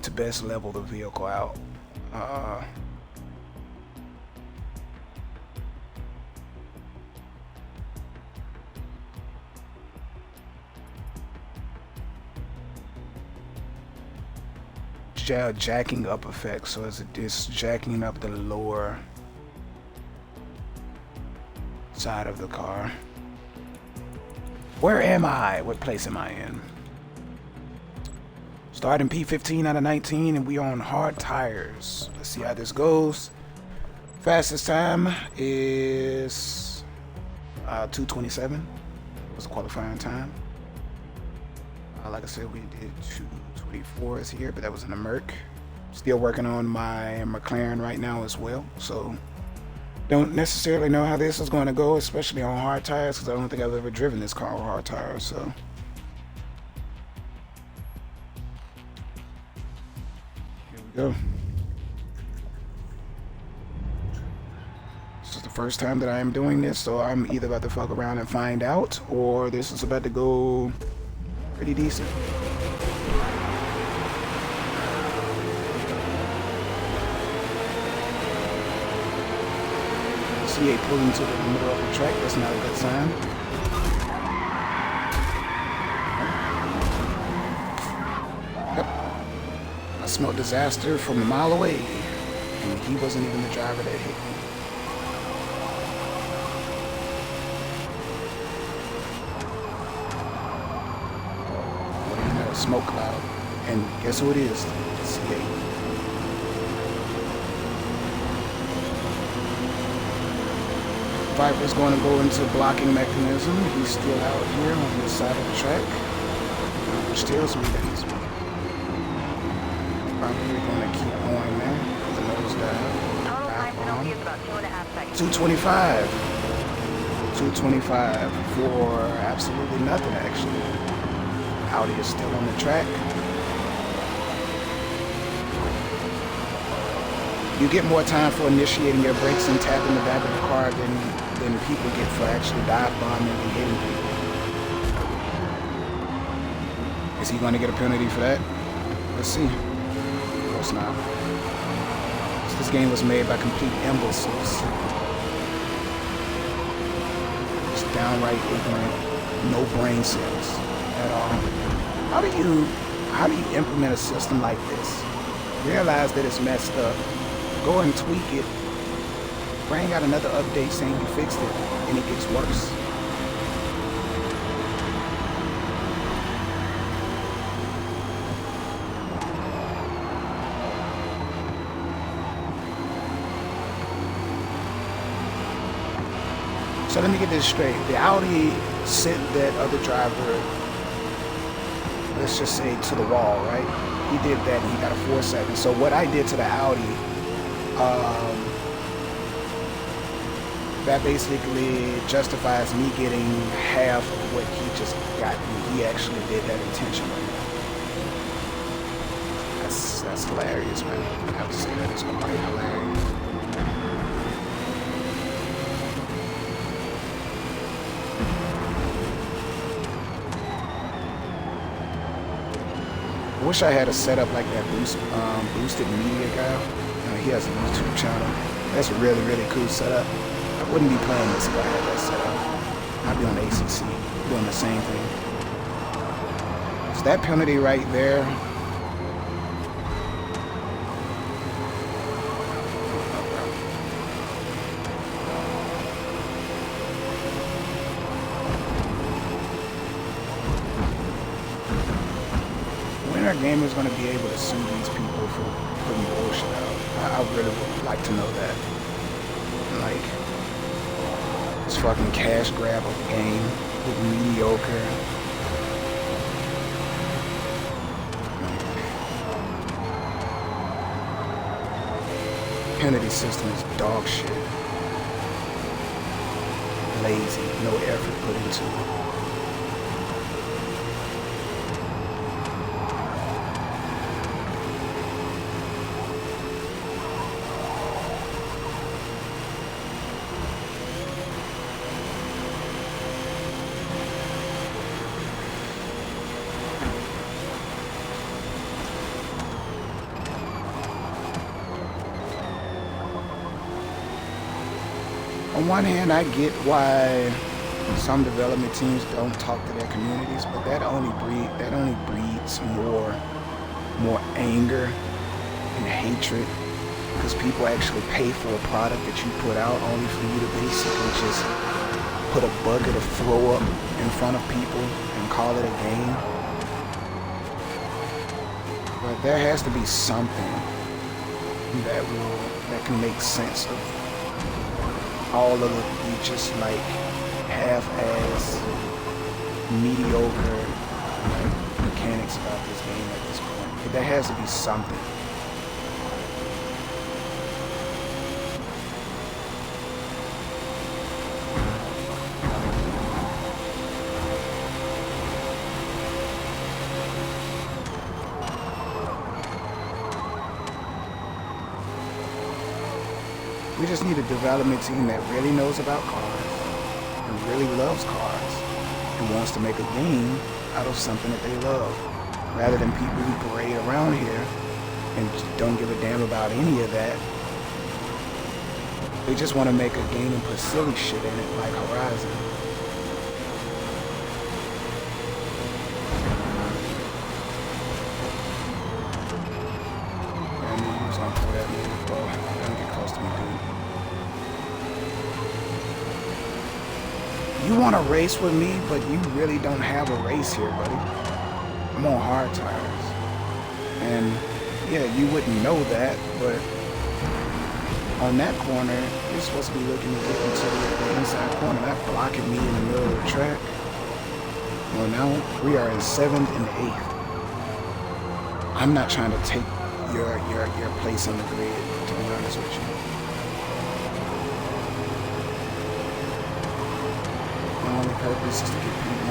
To best level the vehicle out. Jacking up effect, so it's jacking up the lower side of the car. Where am I? What place am I in? Starting P15 out of 19, and we on hard tires. Let's see how this goes. Fastest time is 2:27. Was a qualifying time. Like I said, we did 2:24s here, but that was in a Merc. Still working on my McLaren right now as well, so don't necessarily know how this is going to go, especially on hard tires, because I don't think I've ever driven this car on hard tires. So here we go. This is the first time that I am doing this, so I'm either about to fuck around and find out, or this is about to go pretty decent. CA pulling to the middle of the track, that's not a good sign. Yep. I smelled disaster from a mile away, and he wasn't even the driver that hit me. Smoke cloud, and guess who it is? CA. Viper's going to go into blocking mechanism. He's still out here on this side of the track, which tells me that he's probably going to keep going there. The nose dive. Total time penalty is about 2.5 seconds. 225. 225 for absolutely nothing, actually. Audi is still on the track. You get more time for initiating your brakes and tapping the back of the car than people get for actually dive bombing and hitting people. Is he going to get a penalty for that? Let's see. Of course not. This game was made by complete imbeciles. Just downright ignorant, no brain cells at all. How do you implement a system like this? Realize that it's messed up. Go and tweak it. Bring out another update saying you fixed it, and it gets worse. So let me get this straight. The Audi sent that other driver, let's just say, to the wall, right? He did that and he got a 4 second. So what I did to the Audi, that basically justifies me getting half of what he just got. He actually did that intentionally. That's hilarious, man. I have to say that is quite hilarious. I wish I had a setup like that boosted media guy. He has a YouTube channel. That's a really, really cool setup. I wouldn't be playing this if I had that setup. I'd be on ACC doing the same thing. So that penalty right there. When are gamers going to be able to sue these people for putting bullshit out? I really would like to know that. Like, this fucking cash grab of the game with mediocre. Penalty system is dog shit. Lazy, no effort put into it. On one hand, I get why some development teams don't talk to their communities, but that only breeds more anger and hatred, because people actually pay for a product that you put out only for you to basically just put a bucket of throw up in front of people and call it a game. But there has to be something that can make sense of all of the just like half-ass mediocre mechanics about this game at this point. There has to be something. We just need a development team that really knows about cars and really loves cars and wants to make a game out of something that they love, rather than people who parade around here and don't give a damn about any of that. They just want to make a game and put silly shit in it like Horizon. I knew you was gonna pull that move, bro. Don't get close to me, dude. You want to race with me, but you really don't have a race here, buddy. I'm on hard tires. And yeah, you wouldn't know that, but on that corner, you're supposed to be looking to get into the inside corner, not blocking me in the middle of the track. Well, now we are in 7th and 8th. I'm not trying to take your place on the grid, to be honest with you. My only purpose is to get P1. I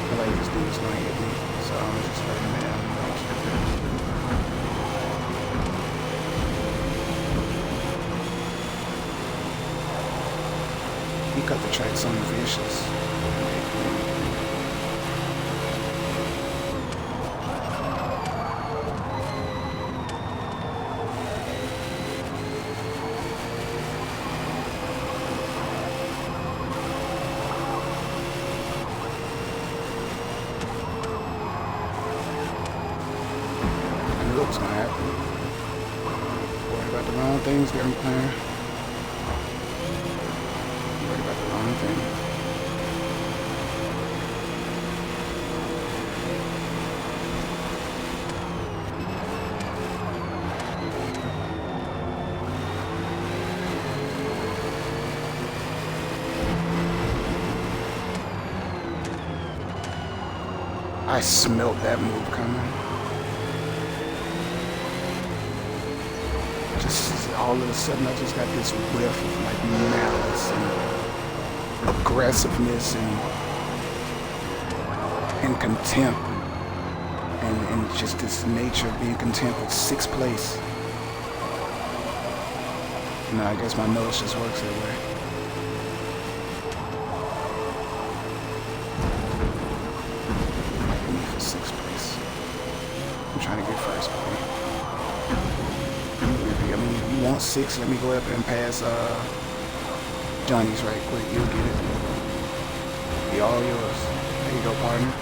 feel like this dude's gonna hit me, so I'm just letting him down. He cut the track so vicious. I knew it was gonna happen. Worried about the wrong things, game plan. Thing. I smelt that move coming. Just all of a sudden I just got this whiff of like malice and aggressiveness and contempt and just this nature of being content with 6th place. You know, I guess my nose just works that way. I need for 6th place. I'm trying to get 1st place. I mean, if you want 6, let me go up and pass Johnny's right quick, you'll get it. Be all yours. There you go, partner.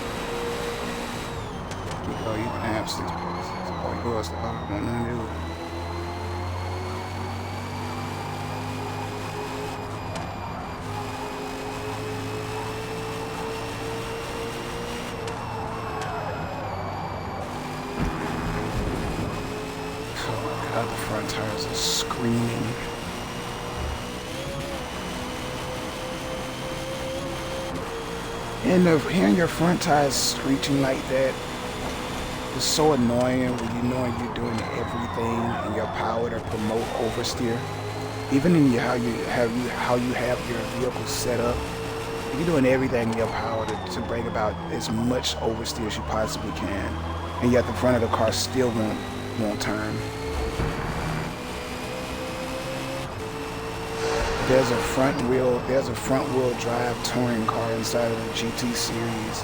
Oh, you can have 6 points. It's all yours. I want nothing to do with it. Oh my God, the front tires are screaming. And hearing your front tires screeching like that is so annoying when you know you're doing everything in your power to promote oversteer. Even in how you have your vehicle set up, you're doing everything in your power to bring about as much oversteer as you possibly can, and yet the front of the car still won't turn. There's a front wheel drive touring car inside of the GT series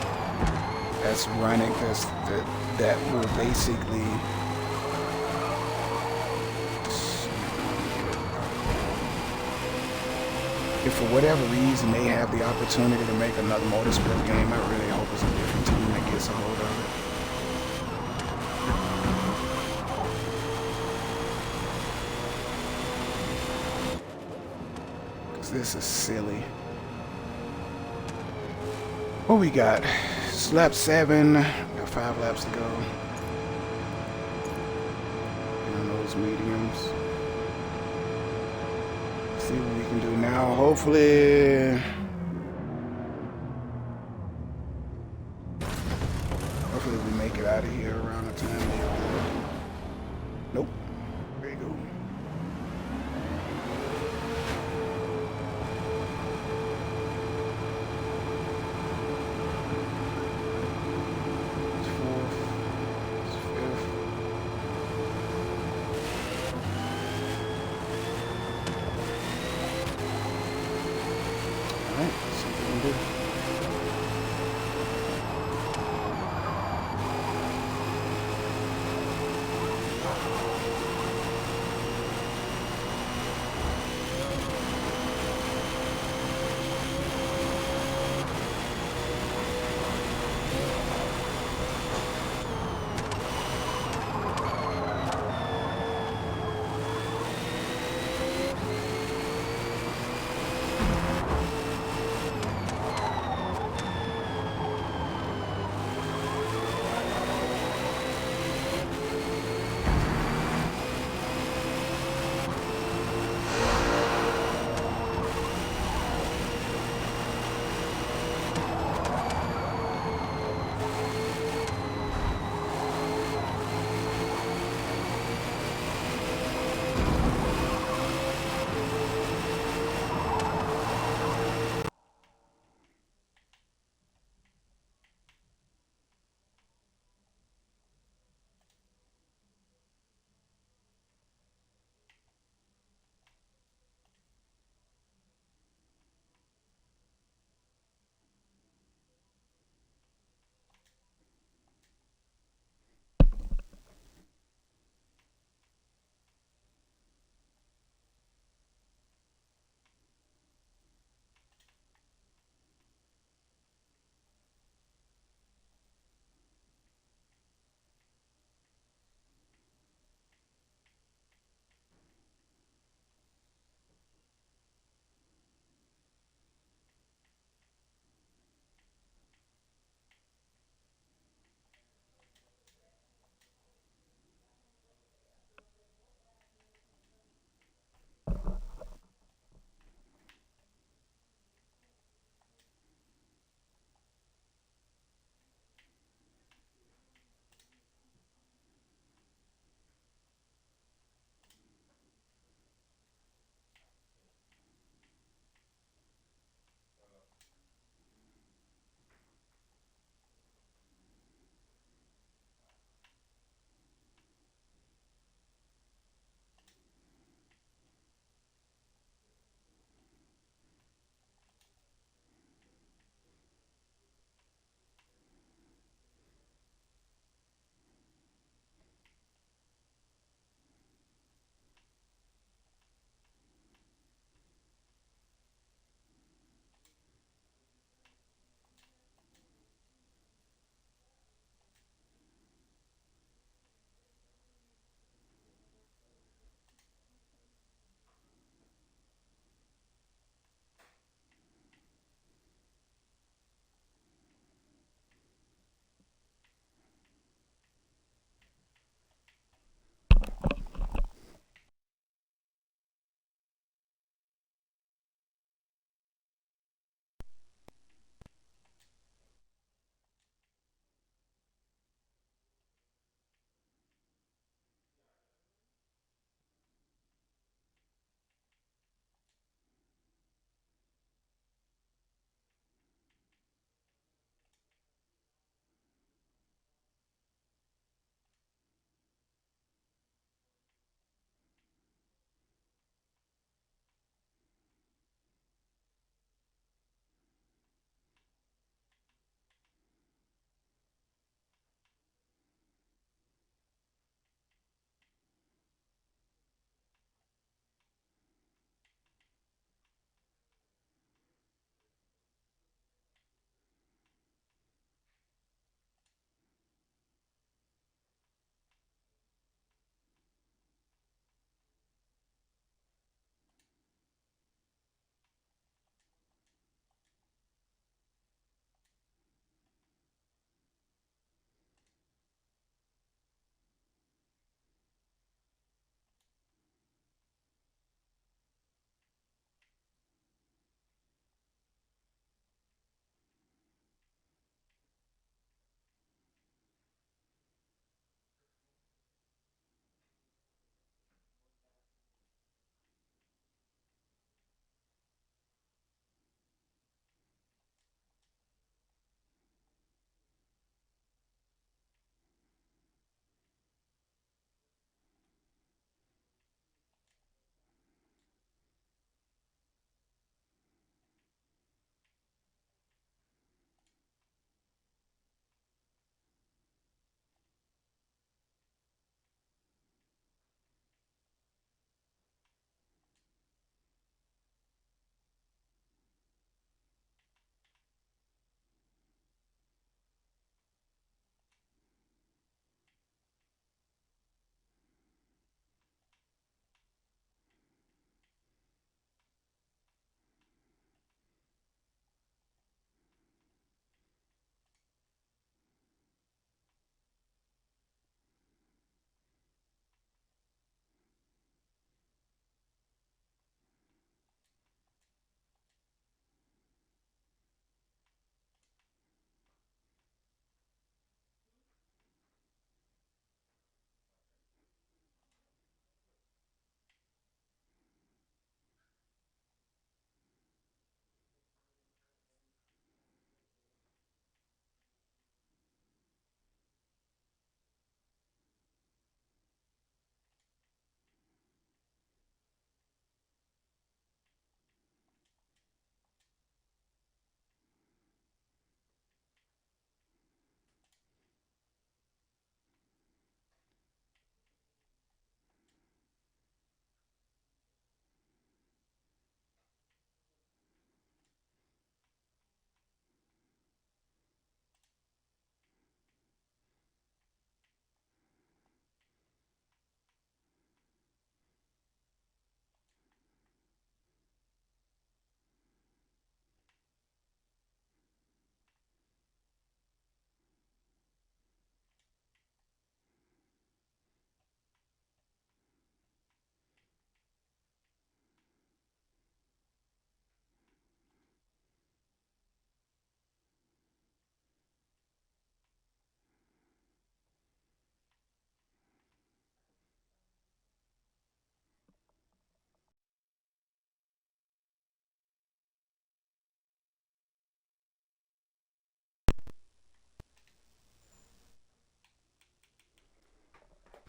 that's running that will basically if for whatever reason they have the opportunity to make another motorsport game, I really hope it's a different team that gets a hold of it. This is silly. What we got? It's lap 7. We got 5 laps to go. On those mediums. See what we can do now. Hopefully we make it out of here around the time they open. Nope. There you go. It's 4th. It's 5th. Alright, let's see what we can do.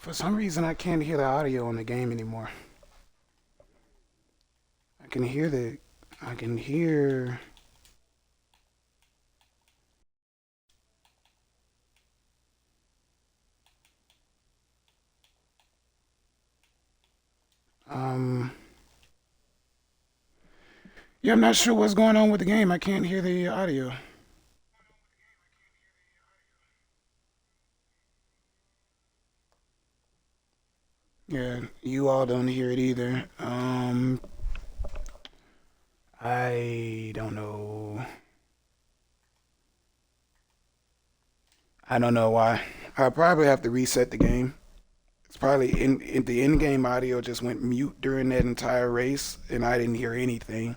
For some reason, I can't hear the audio in the game anymore. I can hear the. I can hear. Um. Yeah, I'm not sure what's going on with the game. I can't hear the audio. Yeah, you all don't hear it either. I don't know. I don't know why. I'll probably have to reset the game. It's probably in the in-game audio just went mute during that entire race, and I didn't hear anything.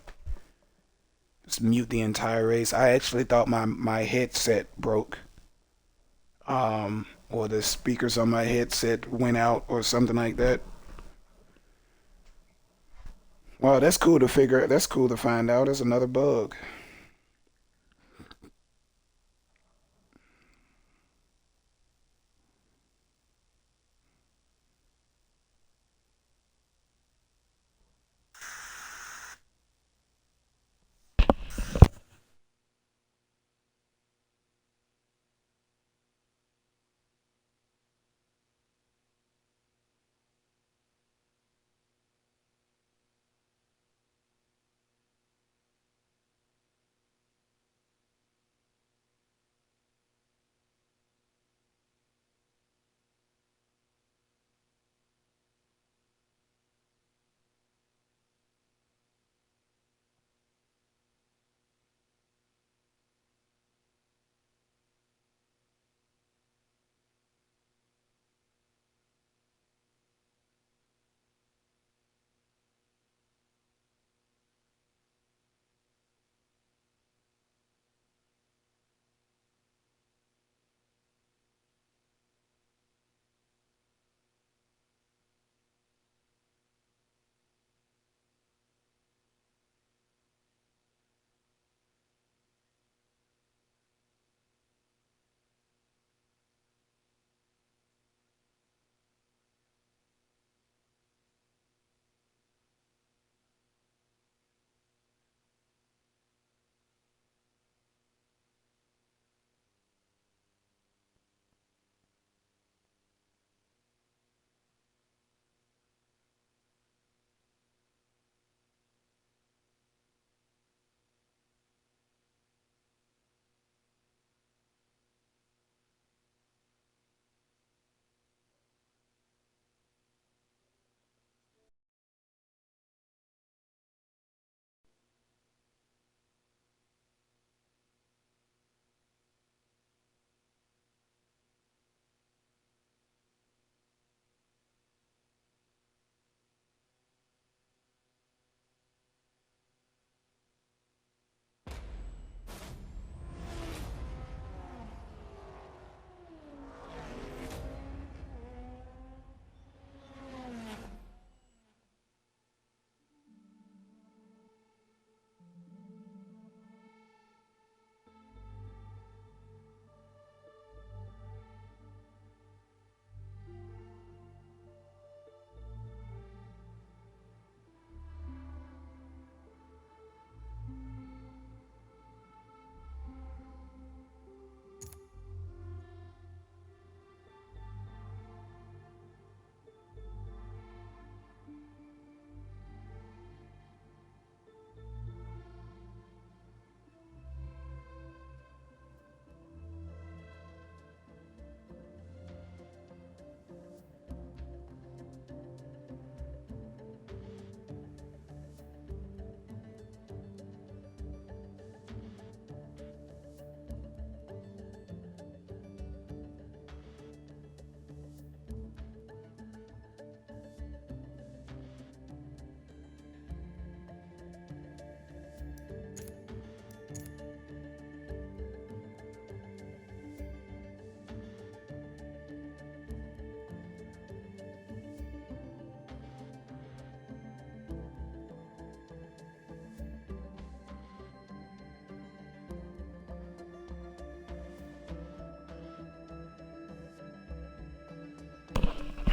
Just mute the entire race. I actually thought my headset broke, or the speakers on my headset went out or something like that. Wow, that's cool to figure. That's cool to find out. That's another bug.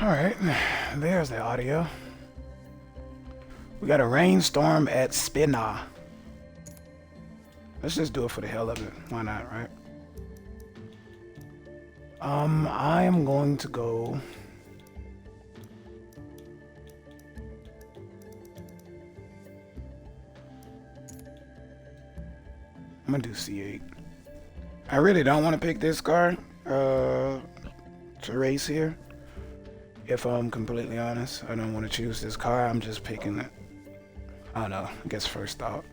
All right, there's the audio. We got a rainstorm at Spina. Let's just do it for the hell of it. Why not, right? I am going to go. I'm gonna do C8. I really don't want to pick this car to race here. If I'm completely honest, I don't want to choose this car. I'm just picking it. I don't know. I guess first thought.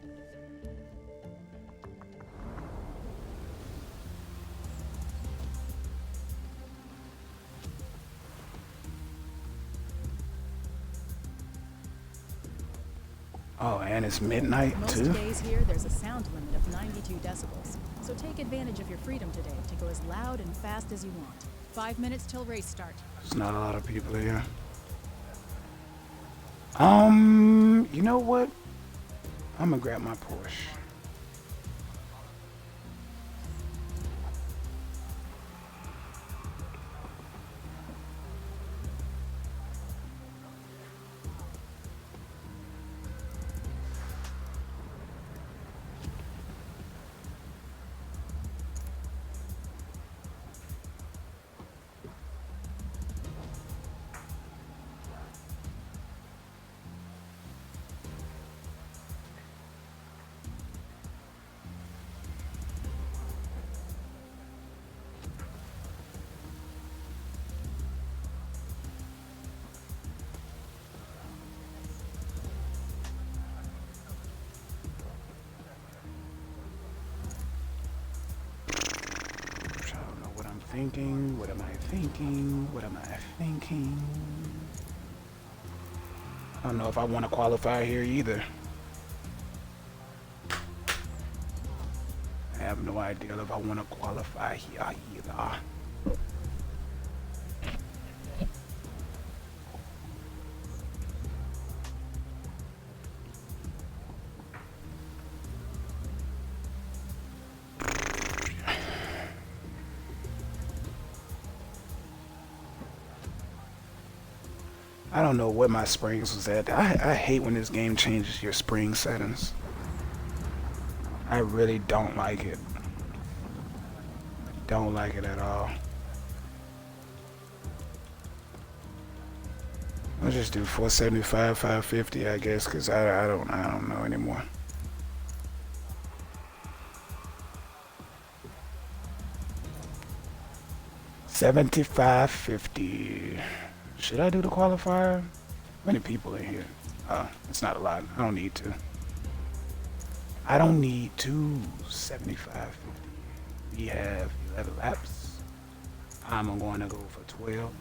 Oh, and it's midnight Most too. days here, there's a sound limit of 92 decibels. So take advantage of your freedom today to go as loud and fast as you want. 5 minutes till race start. There's not a lot of people here. You know what? I'm gonna grab my Porsche. Thinking, what am I thinking? What am I thinking? I don't know if I want to qualify here either. I have no idea if I want to qualify here either. I don't know what my springs was at. I hate when this game changes your spring settings. I really don't like it. Don't like it at all. I'll just do 475, 550, I guess, because I don't know anymore. $75.50. Should I do the qualifier? How many people in here? It's not a lot. I don't need to. I don't need to. 75.50. We have 11 laps. I'm going to go for 12.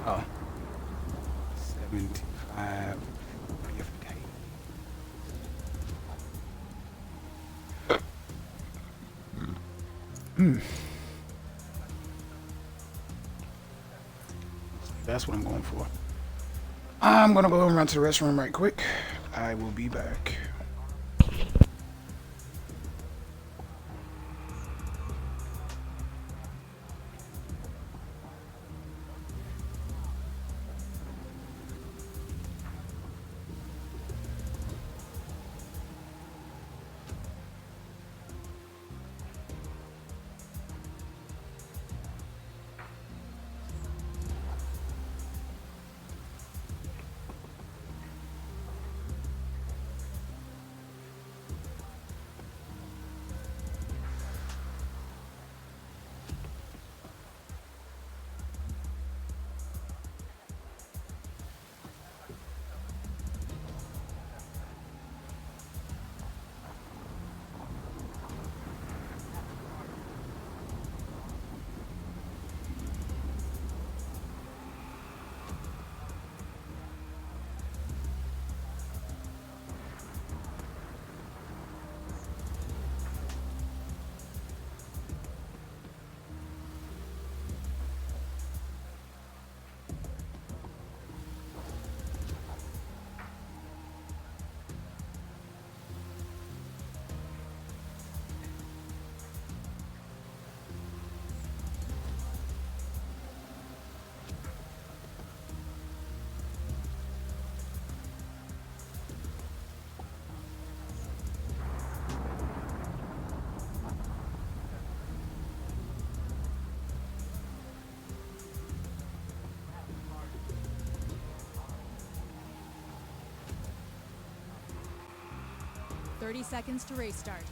Oh. 75.50. That's what I'm going for. I'm gonna go and run to the restroom right quick. I will be back. 30 seconds to race start.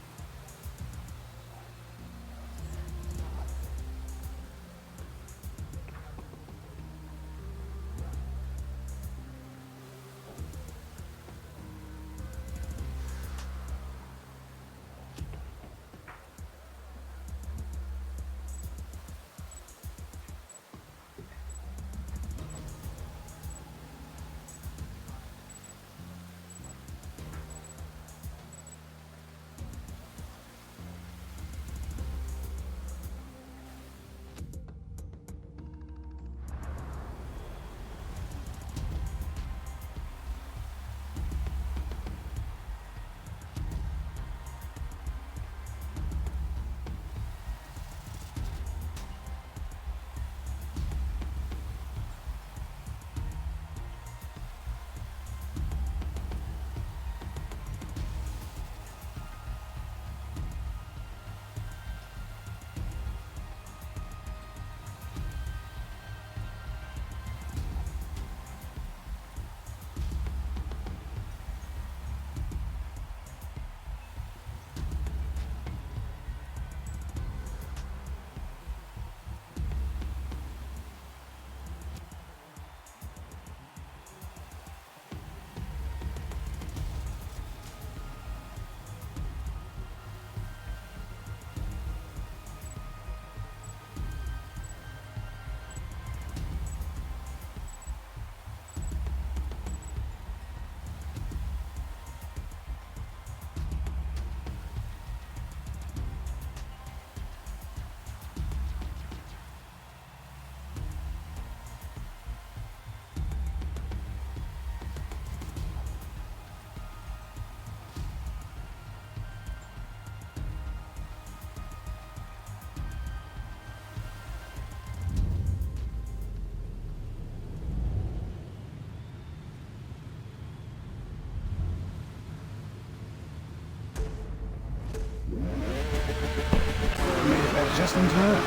Just in time.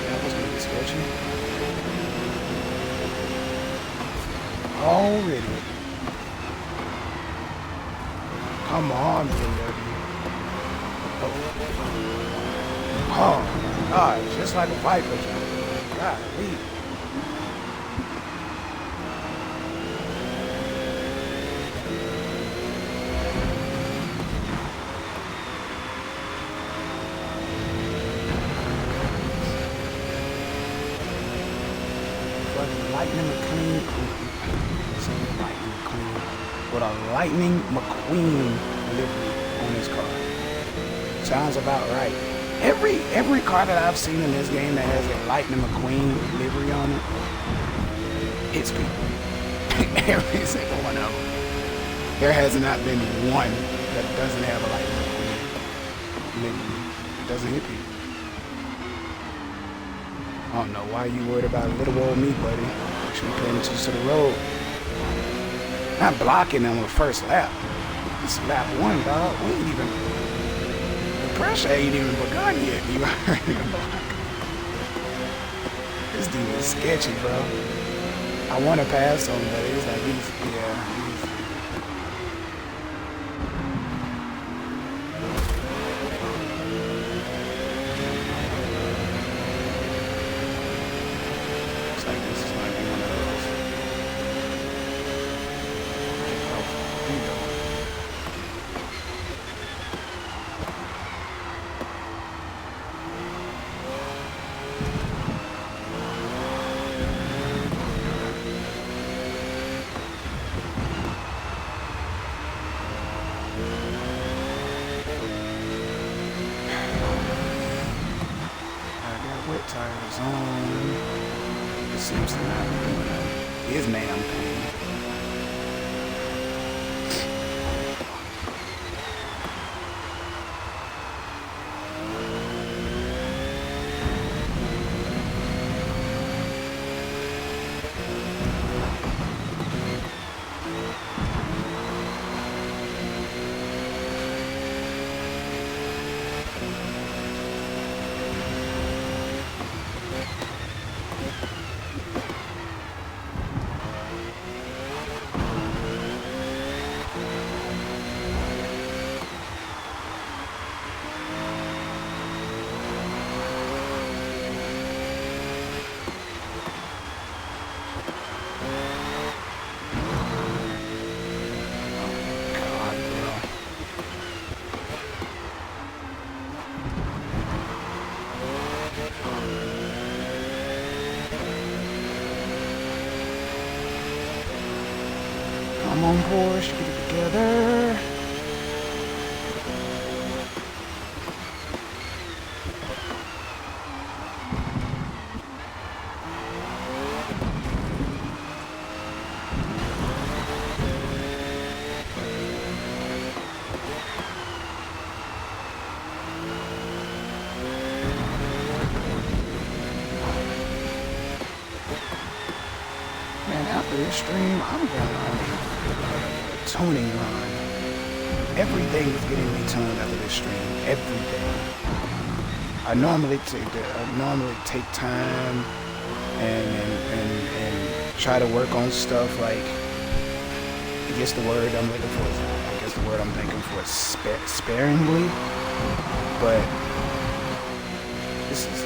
That was gonna be sketchy. Already. Come on, BMW. Oh, God, just like a Viper jump. Golly. Lightning McQueen, Lightning McQueen, with a Lightning McQueen livery on his car. Sounds about right. Every car that I've seen in this game that has a Lightning McQueen livery on it hits people. Every single one of them. There has not been one that doesn't have a Lightning McQueen livery. It doesn't hit people. I don't know why you worried about little old me, buddy. Should be paying attention to the road. Not blocking them on the first lap. It's lap one, dog. We ain't even. The pressure ain't even begun yet. You already block. This dude is sketchy, bro. I want to pass him, but he's like, he's. Tires on. It seems to not be doing his damn thing. on, Porsche, get it together. Man, after this stream, I'm going on a tuning run. Everything is getting me tuned after this stream. Everything. I normally take time and try to work on stuff like, I guess the word I'm looking for is, I guess the word I'm thinking for is sparingly, but this is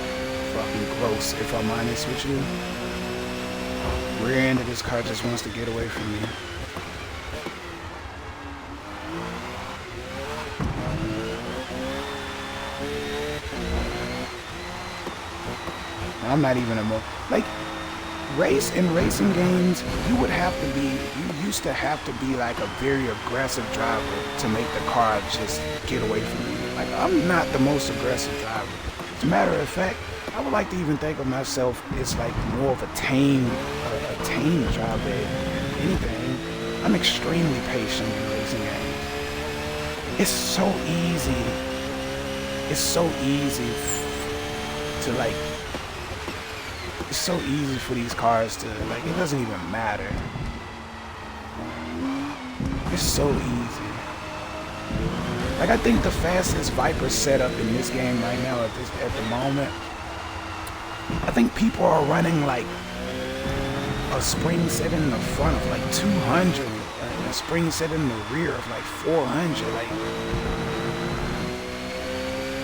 fucking gross if I'm honest with you. Rear end of this car just wants to get away from me. I'm not even like racing games. You used to have to be like a very aggressive driver to make the car just get away from you. Like, I'm not the most aggressive driver. As a matter of fact, I would like to even think of myself as like more of a tame driver than anything. I'm extremely patient in racing games. It's so easy. It's so easy to like. It's so easy for these cars to, like, it doesn't even matter. It's so easy. Like, I think the fastest Viper setup in this game right now at the moment, I think people are running like a spring set in the front of like 200 and a spring set in the rear of like 400. Like,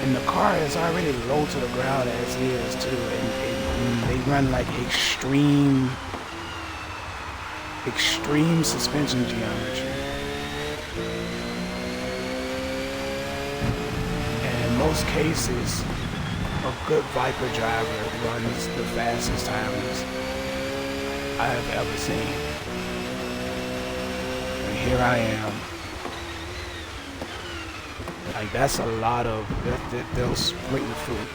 and the car is already low to the ground as is too, and they run like extreme suspension geometry. And in most cases, a good Viper driver runs the fastest times I have ever seen. And here I am. Like, that's a lot of those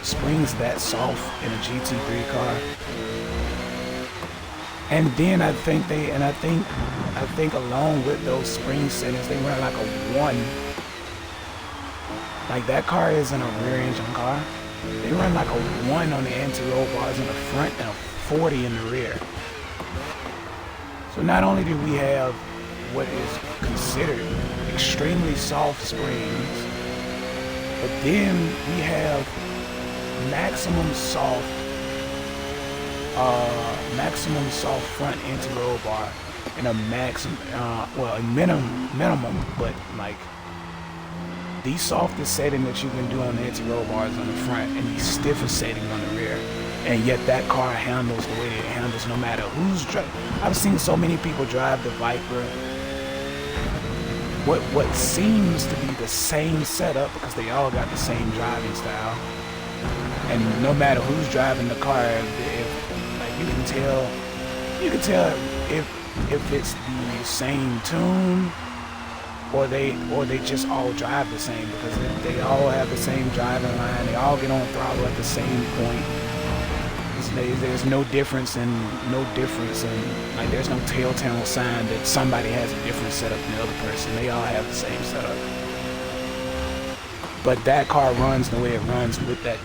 springs that soft in a GT3 car. And then I think along with those spring settings, they run like a 1. Like, that car isn't a rear engine car. They run like a 1 on the anti-roll bars in the front and a 40 in the rear. So not only do we have what is considered extremely soft springs, but then we have maximum soft front anti-roll bar and a minimum, but like the softest setting that you can do on the anti-roll bars on the front and the stiffest setting on the rear. And yet that car handles the way it handles no matter who's driving. I've seen so many people drive the Viper. What seems to be the same setup, because they all got the same driving style, and no matter who's driving the car, like you can tell if it's the same tune or they just all drive the same, because they all have the same driving line. They all get on throttle at the same point. There's no difference in like, there's no telltale sign that somebody has a different setup than the other person. They all have the same setup. But that car runs the way it runs with that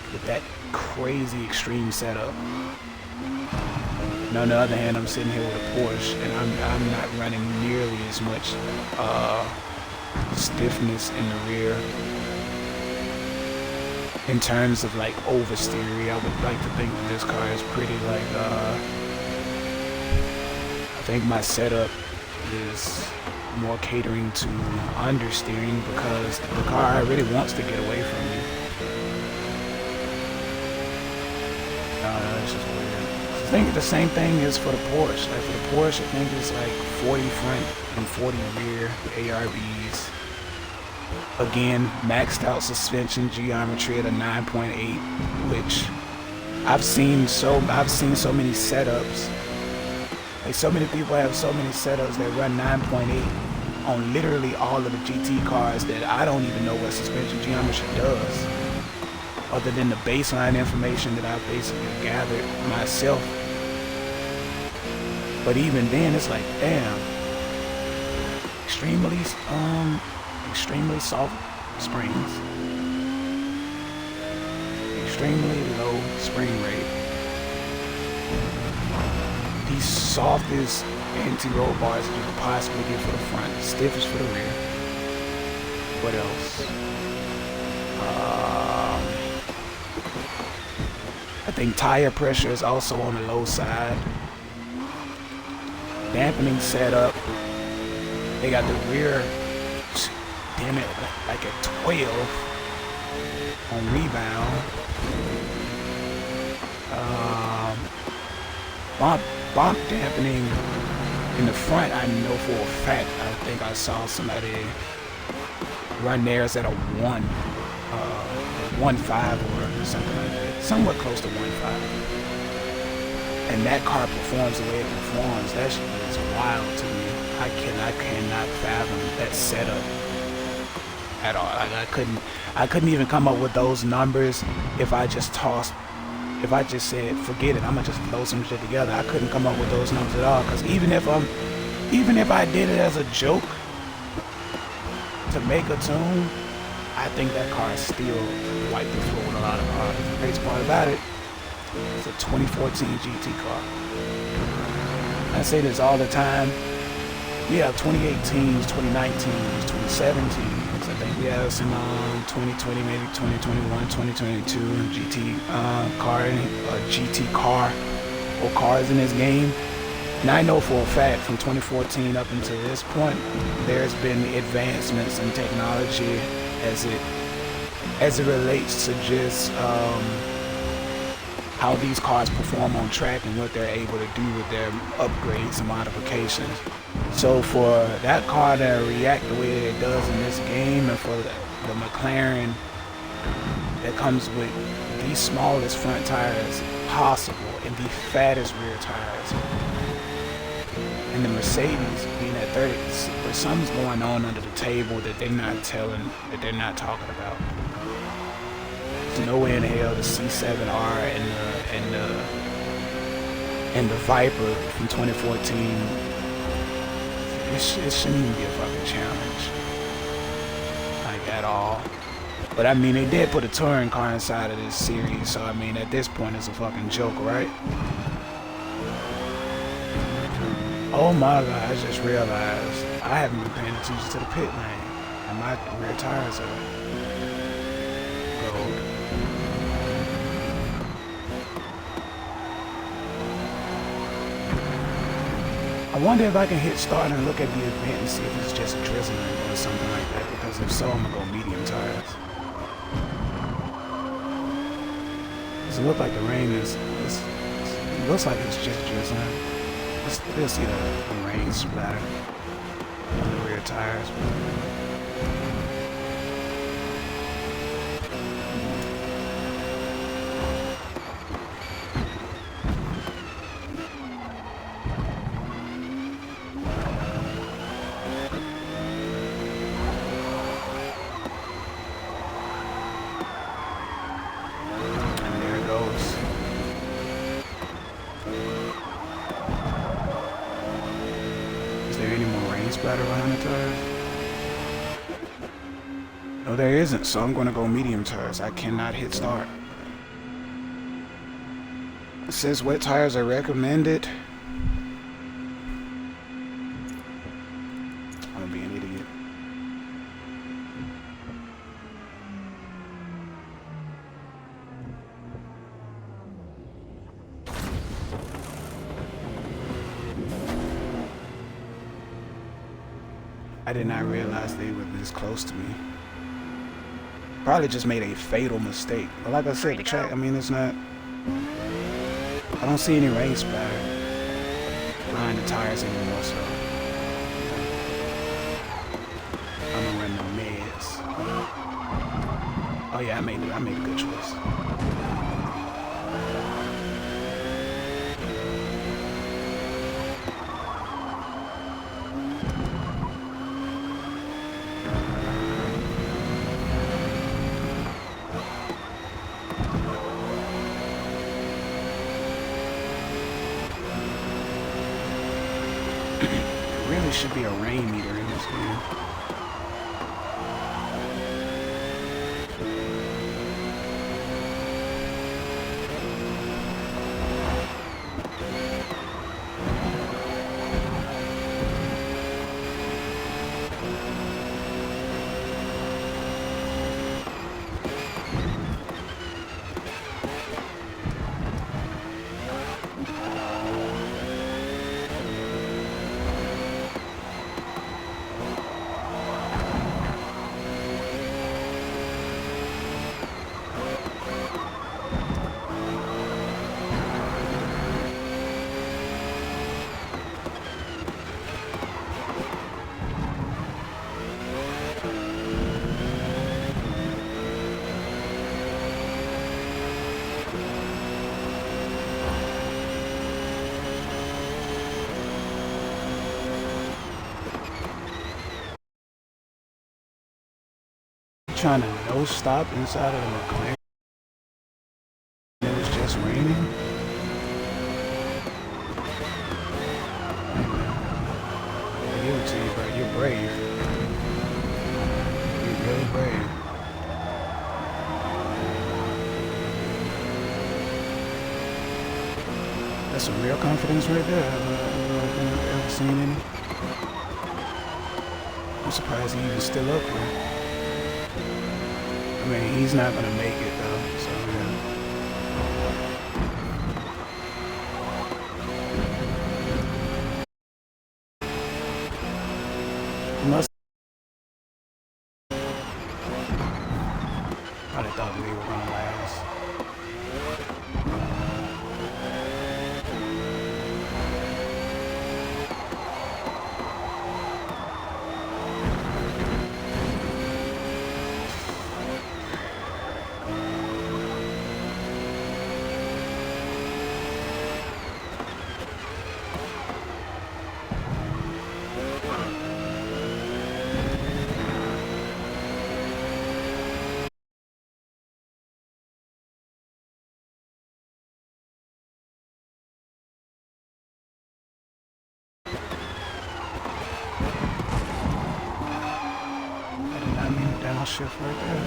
crazy extreme setup. And on the other hand, I'm sitting here with a Porsche, and I'm not running nearly as much stiffness in the rear. In terms of like oversteer, I would like to think that this car is pretty like, I think my setup is more catering to understeering, because the car really wants to get away from me. It's just weird. I think the same thing is for the Porsche. Like, for the Porsche, I think it's like 40 front and 40 rear ARBs. Again, maxed out suspension geometry at a 9.8, which I've seen so many setups Like, so many people have so many setups that run 9.8 on literally all of the GT cars that I don't even know what suspension geometry does, other than the baseline information that I've basically gathered myself. But even then, it's like, damn, extremely soft springs, extremely low spring rate, the softest anti-roll bars that you could possibly get for the front, the stiffest for the rear. What else? I think tire pressure is also on the low side. Dampening setup. They got the rear, damn it, like a 12 on rebound. Bump dampening in the front, I know for a fact. I think I saw somebody run theirs at a 1.5 or something like that, somewhat close to 1.5. And that car performs the way it performs. That shit is wild to me. I cannot fathom that setup at all. Like, I couldn't even come up with those numbers if I just said, forget it, I'm gonna just throw some shit together. I couldn't come up with those numbers at all, because even if I did it as a joke to make a tune, I think that car still wiped the floor with a lot of cars. The greatest part about it, it's a 2014 GT car. I say this all the time. We have 2018s, 2019s, 2017s. I think we have some 2020, maybe 2021, 2022 GT car or cars in this game. And I know for a fact from 2014 up until this point, there's been advancements in technology as it relates to just how these cars perform on track and what they're able to do with their upgrades and modifications. So for that car to react the way that it does in this game, and for the McLaren that comes with the smallest front tires possible and the fattest rear tires, and the Mercedes being at 30, but something's going on under the table that they're not talking about. There's no way in hell the C7R and the Viper from 2014, it shouldn't even be a fucking challenge, like, at all. But I mean, they did put a touring car inside of this series, so I mean, at this point, it's a fucking joke, right? Oh my God, I just realized I haven't been paying attention to the pit lane, and my rear tires are gold. I wonder if I can hit start and look at the event and see if it's just drizzling or something like that, because if so, I'm gonna go medium tires. Does it look like the rain it looks like it's just drizzling. We'll see the rain splatter on the rear tires. Splatter behind the tires? No, there isn't, so I'm going to go medium tires. I cannot hit start. It says wet tires are recommended. I'm going to be an idiot. I did not realize they were this close to me. Probably just made a fatal mistake. But like I said, the track, I mean, it's not... I don't see any rain splatter behind the tires anymore, so... I'm gonna run no meds. Oh yeah, I made a good choice. should be a rain meter in this game. Trying to no stop inside of the McLaren. It was just raining. I give it to you, bro. You're brave. You're really brave. That's some real confidence right there. I've ever seen any. I'm surprised he even still up here. I mean, he's not gonna make it though, so yeah. He must. Probably thought we were gonna last. I mean, downshift right there.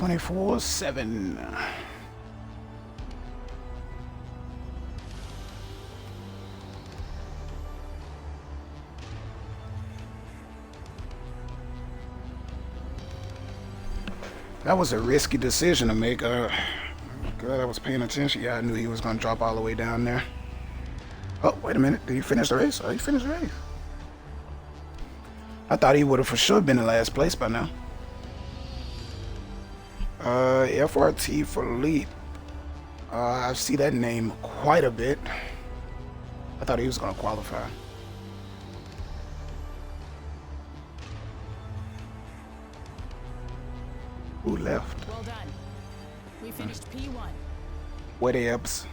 (24/7). That was a risky decision to make. Glad I was paying attention. Yeah, I knew he was going to drop all the way down there. Oh, wait a minute. Did he finish the race? Oh, he finished the race. I thought he would have for sure been in last place by now. FRT Philippe. I see that name quite a bit. I thought he was going to qualify. Who left? Well done. We finished P1. What abs?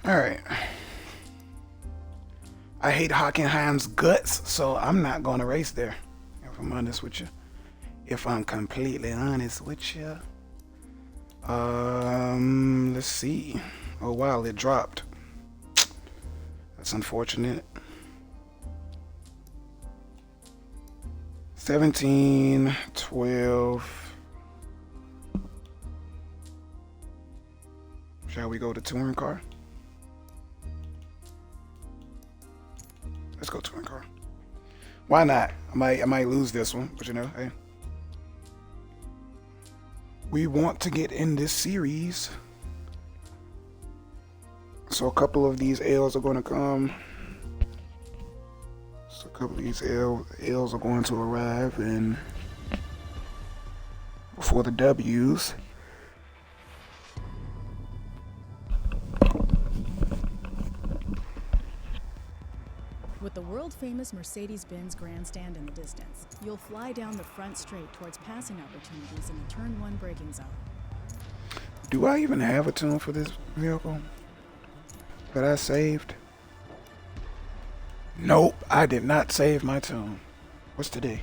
Alright. I hate Hockenheim's guts, so I'm not gonna race there. If I'm honest with you. If I'm completely honest with you. Let's see. Oh wow, it dropped. That's unfortunate. 17, 12. Shall we go to touring car? Let's go touring car. Why not? I might lose this one, but you know, hey. We want to get in this series. So a couple of these L's are going to come. So a couple of these L's are going to arrive, and before the W's. With the world-famous Mercedes-Benz grandstand in the distance, you'll fly down the front straight towards passing opportunities in the Turn 1 braking zone. Do I even have a tune for this vehicle that I saved? Nope, I did not save my tune. What's today?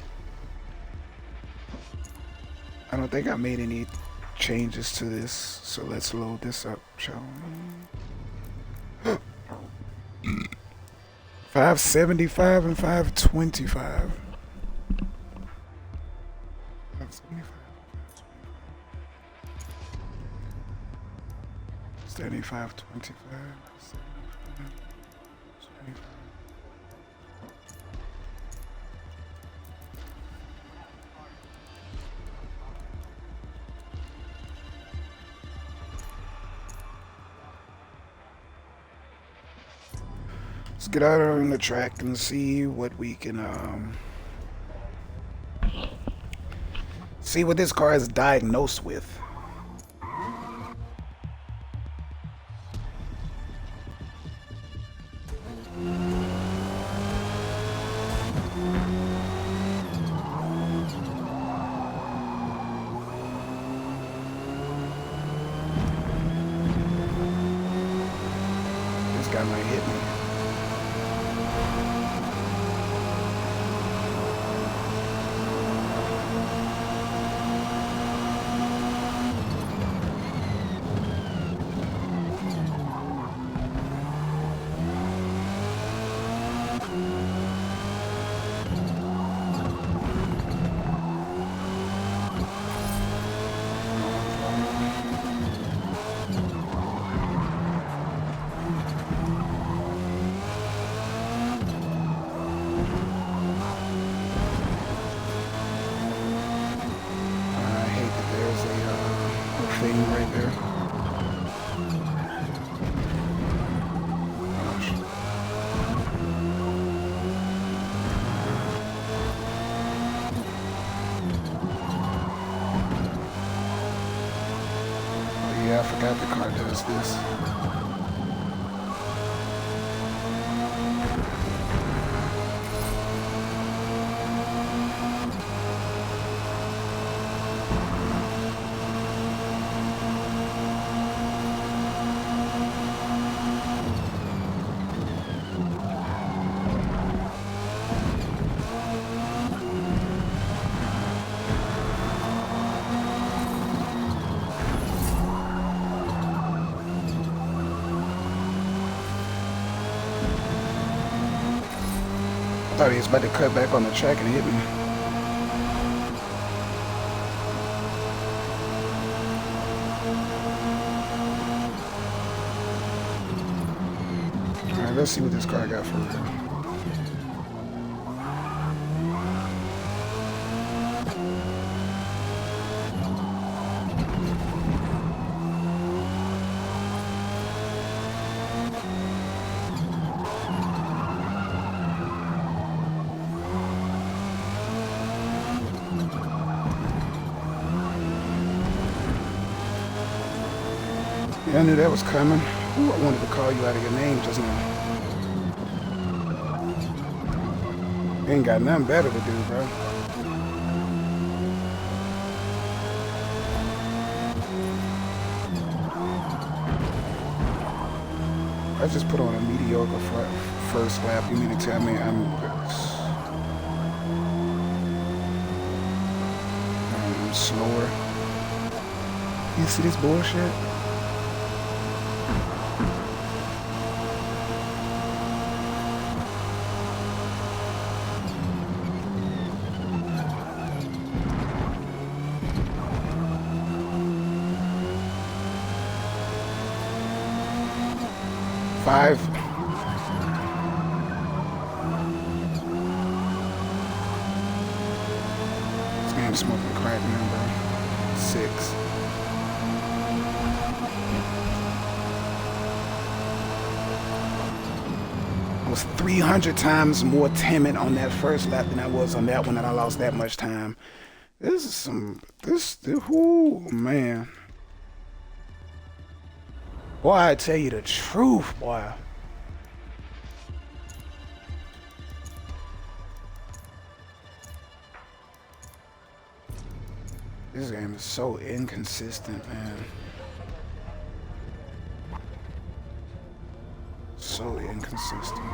I don't think I made any changes to this, so let's load this up, shall we? 575 and 525. 575. 75, 25, 75, 25. Let's get out on the track and see what we can see what this car is diagnosed with. This guy might hit me. Thing right there. Gosh. Oh yeah, I forgot the car does this. I thought he was about to cut back on the track and hit me. Alright, let's see what this car got for real. Yeah, I knew that was coming. Ooh, I wanted to call you out of your name just now. You ain't got nothing better to do, bro. I just put on a mediocre first lap. You mean to tell me I'm slower? You see this bullshit? Five. This game's smoking crack. Number 6. I was 300 times more timid on that first lap than I was on that one, and I lost that much time. This is some. Ooh, man. Boy, I tell you the truth, boy. This game is so inconsistent, man. So inconsistent.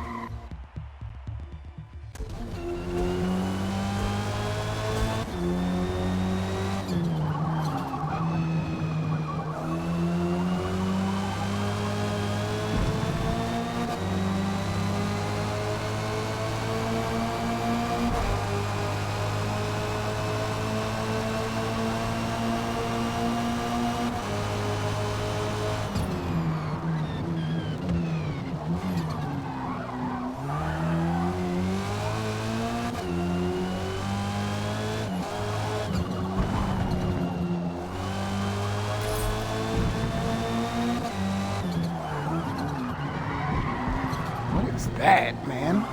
What is that, man?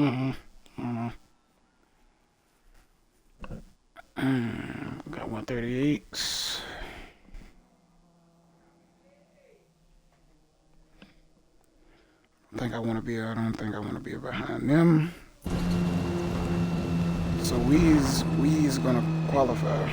Got 138. I don't think I want to be behind them. So Wee's gonna qualify.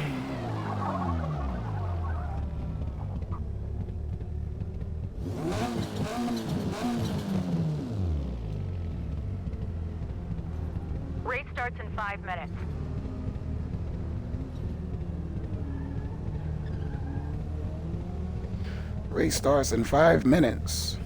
Race starts in 5 minutes. Race starts in 5 minutes.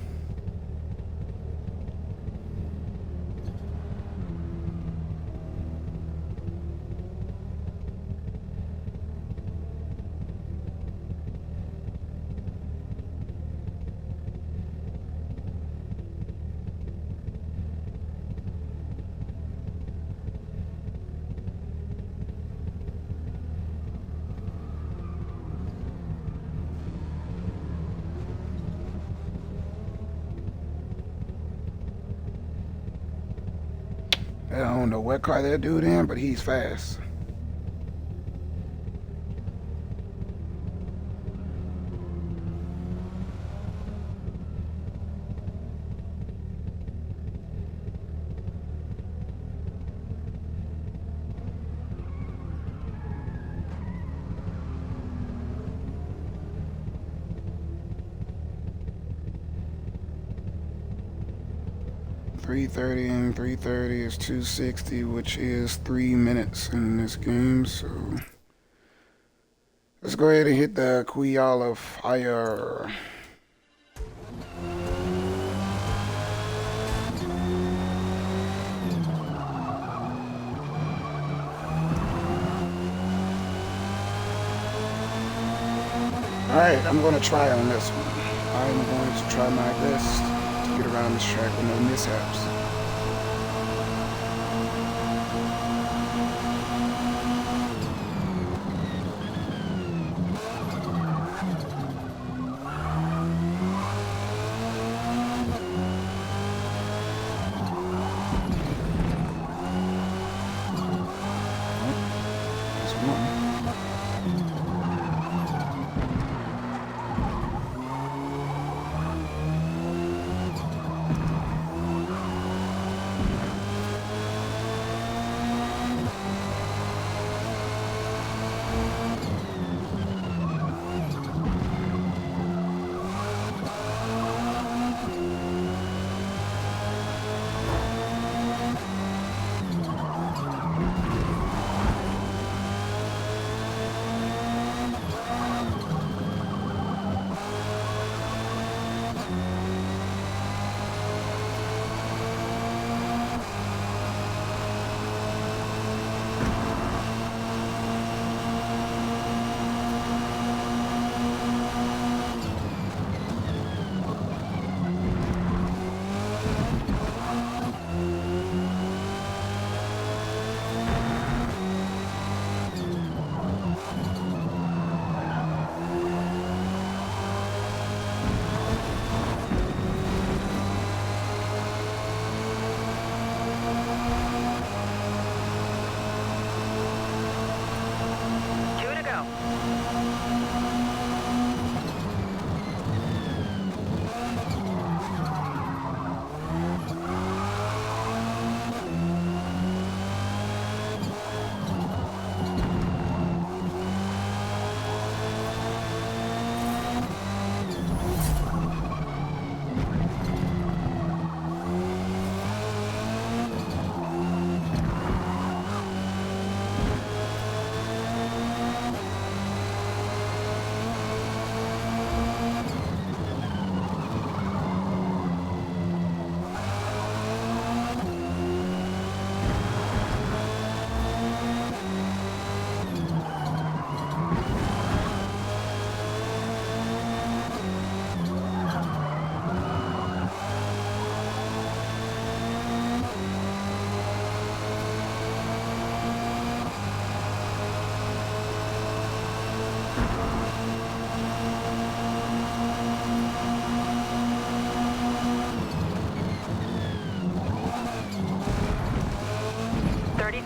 I don't know what car that dude in, but he's fast. .330 and 330 is 260, which is 3 minutes in this game. So let's go ahead and hit the Kuyal of Fire. Alright, I'm going to try on this one. I'm going to try my best to get around this track with no mishaps. That's one.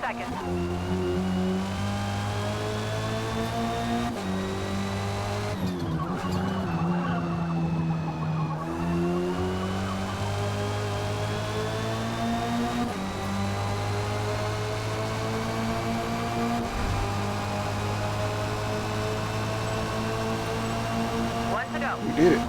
seconds. One to go. We did it.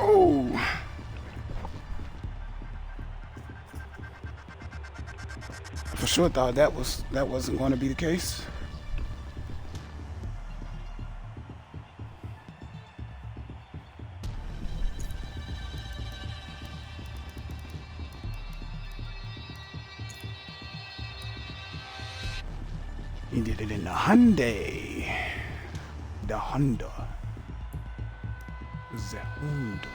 Oh. For sure thought that wasn't going to be the case. He did it in the Hyundai. The Honda. The Honda.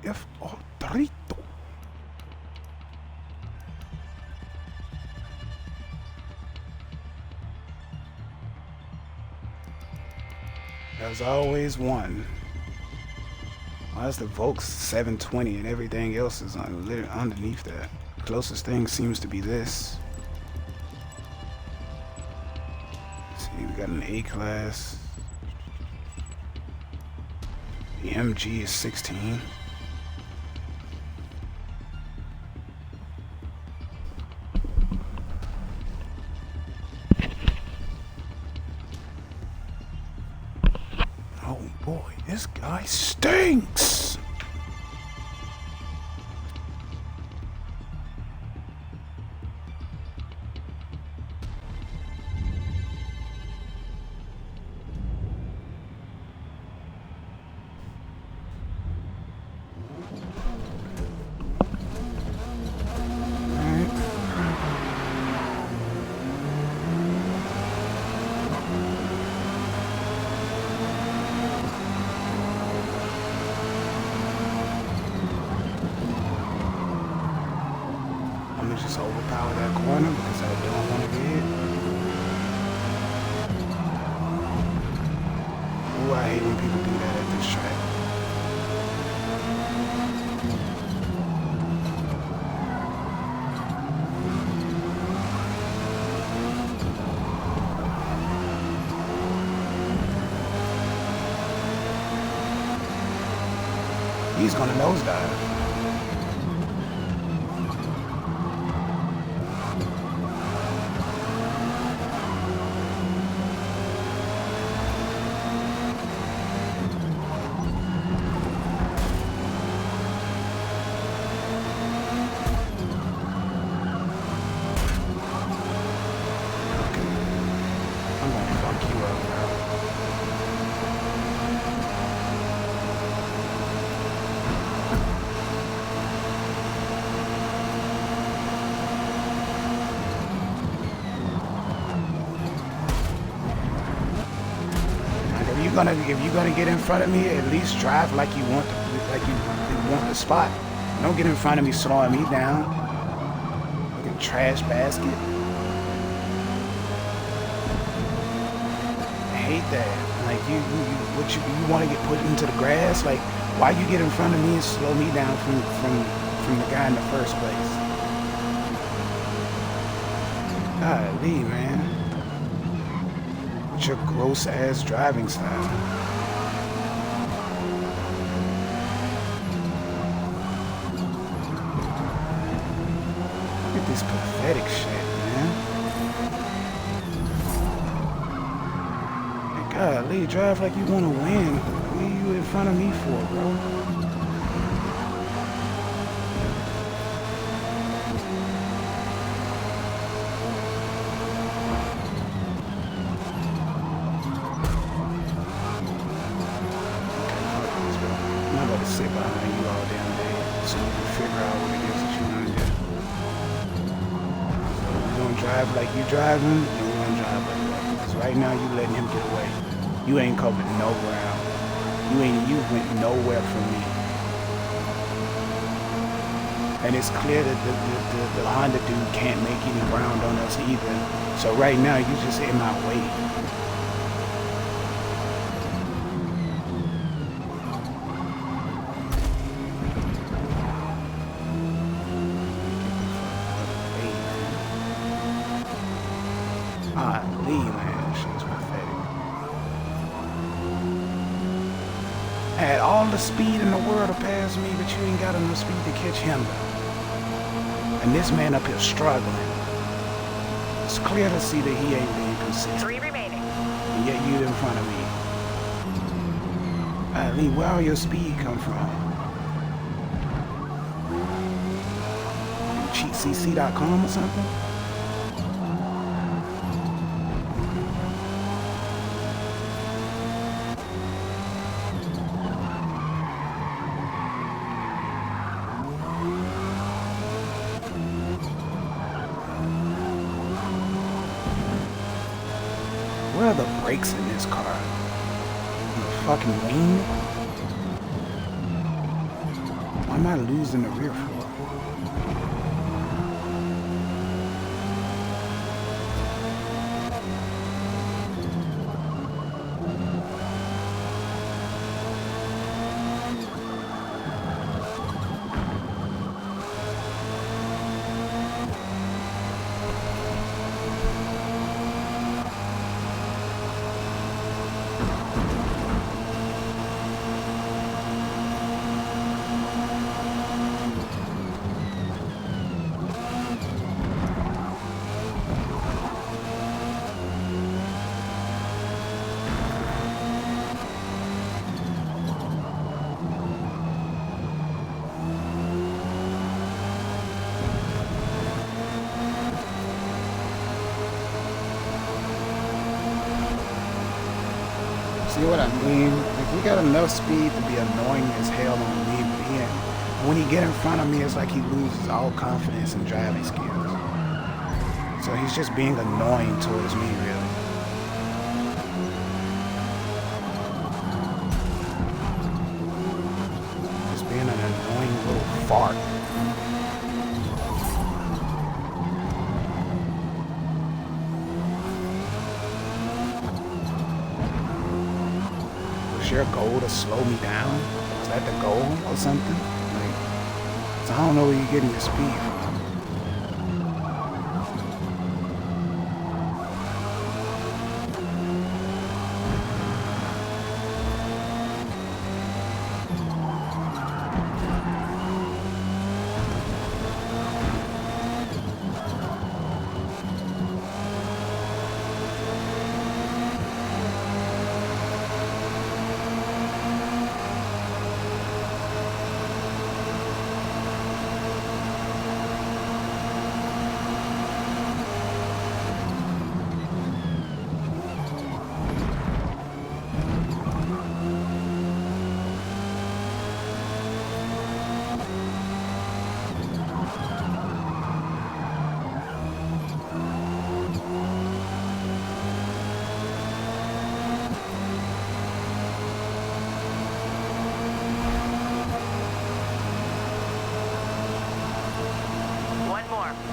F. Torito. There's always one. Well, that's the Volks 720 and everything else is literally underneath that. Closest thing seems to be this. Let's see, we got an A-Class. The MG is 16. Oh boy, this guy stinks! I'm gonna just overpower that corner because I don't want to get hit. Ooh, I hate when people do that at this track. He's gonna nosedive. I'm gonna fuck you up, bro. If you're gonna get in front of me, at least drive like you want the spot. Don't get in front of me slowing me down. Fucking trash basket. I hate that. Like you want to get put into the grass? Like why you get in front of me and slow me down from the guy in the first place? Golly, man. What's your gross ass driving style? Look at this pathetic shit, man. Golly, drive like you want to win. What are you in front of me for, bro? I'm not about to sit behind you all damn day so you can figure out what it is that you want to do. So we're going to drive like you driving, and we're going to drive like that. Because right now you letting him get away. You ain't covered no ground. You went nowhere from me. And it's clear that the Honda dude can't make any ground on us either. So right now, you just in my way. Man, she's pathetic. Had all the speed in the world to pass me, but you ain't got enough speed to catch him. And this man up here struggling. It's clear to see that he ain't being consistent. 3 remaining. And yet you in front of me. Lee, where all your speed come from? CheatCC.com or something? Where are the brakes in this car? On the fucking wing? Why am I losing the rear for? See what I mean? Like, he got enough speed to be annoying as hell on me, but when he get in front of me, it's like he loses all confidence in driving skills. So he's just being annoying towards me, really. Just being an annoying little fart. Your goal to slow me down? Was that the goal or something? Like, so I don't know where you're getting your speed from.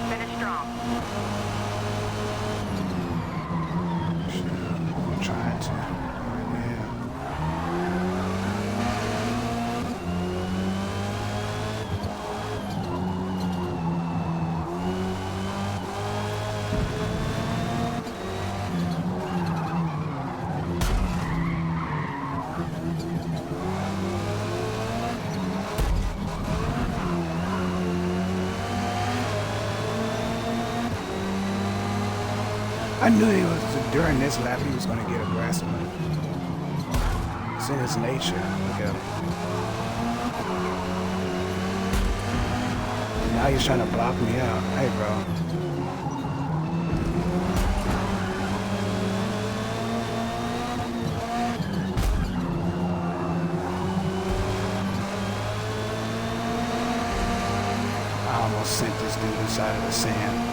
Finish strong. I'm trying to. Yeah. I knew he was, during this lap, he was going to get aggressive. It's in his nature. Look at him. Now he's trying to block me out. Hey, bro. I almost sent this dude inside of the sand.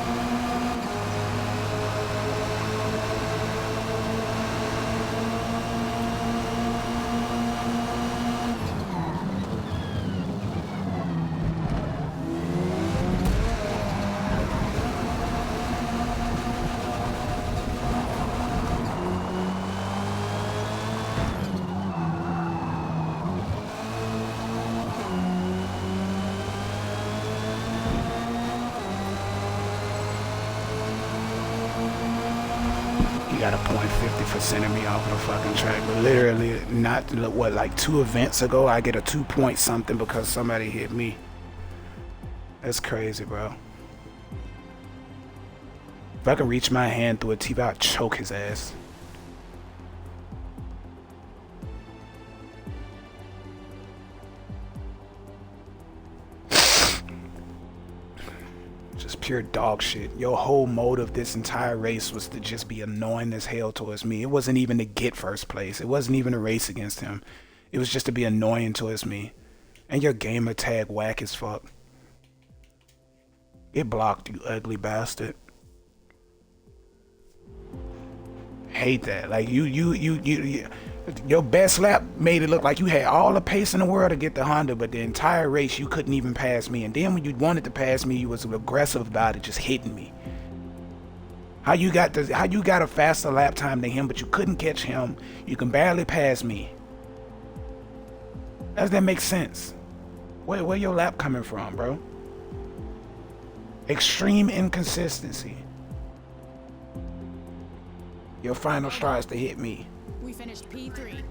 got a point 50 for sending me off the fucking track. But literally, not what, like 2 events ago, I get a 2 point something because somebody hit me. That's crazy, bro. If I can reach my hand through a TV, I'd choke his ass. Just pure dog shit. Your whole motive this entire race was to just be annoying as hell towards me. It wasn't even to get first place. It wasn't even a race against him. It was just to be annoying towards me. And your gamer tag whack as fuck. It blocked, you ugly bastard. Hate that. Like you your best lap made it look like you had all the pace in the world to get the Honda, but the entire race you couldn't even pass me. And then when you wanted to pass me, you was aggressive about it, just hitting me. How you got a faster lap time than him, but you couldn't catch him? You can barely pass me. Does that make sense? Where your lap coming from, bro? Extreme inconsistency. Your final straw is to hit me. We finished P3.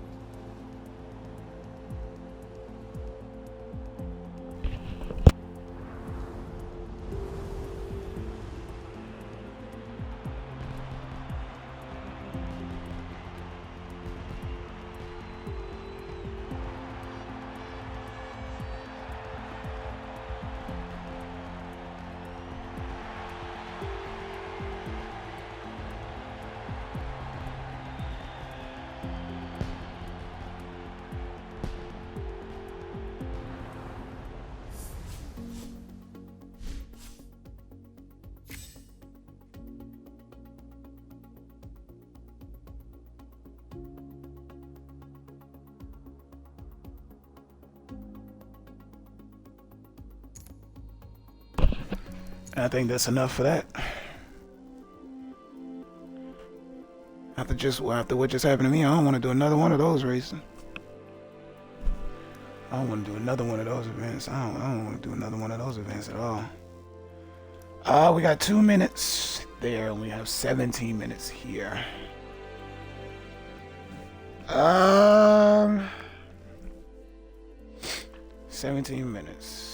I think that's enough for that. After what just happened to me, I don't want to do another one of those races. I don't want to do another one of those events. I don't want to do another one of those events at all. We got 2 minutes there, and we have 17 minutes here. 17 minutes.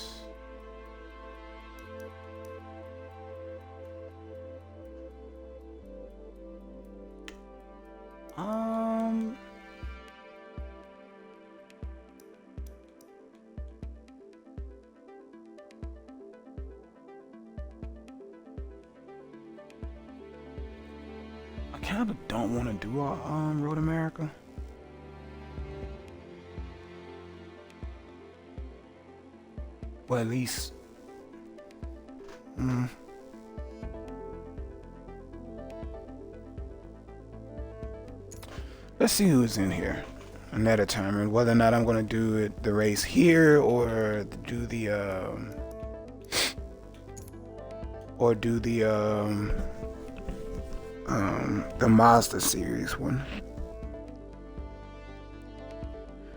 I kind of don't want to do Road America. Well, at least. Let's see who's in here, and that determine whether or not I'm going to do the race here or do the Mazda series one.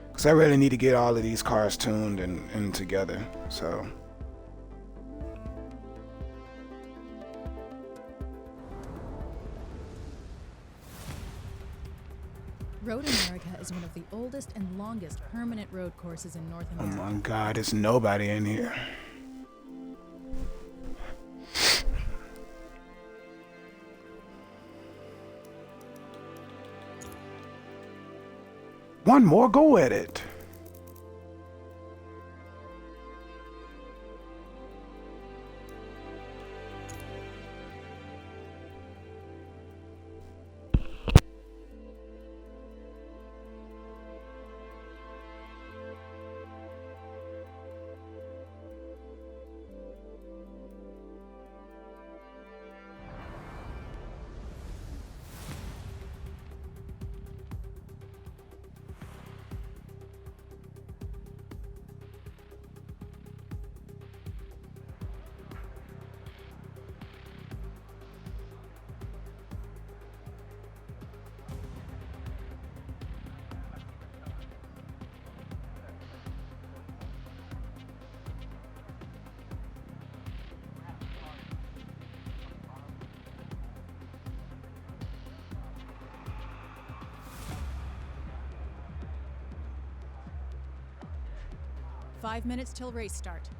Because I really need to get all of these cars tuned and together. So. Road America is one of the oldest and longest permanent road courses in North America. Oh my God, there's nobody in here. One more go at it. 5 minutes till race start.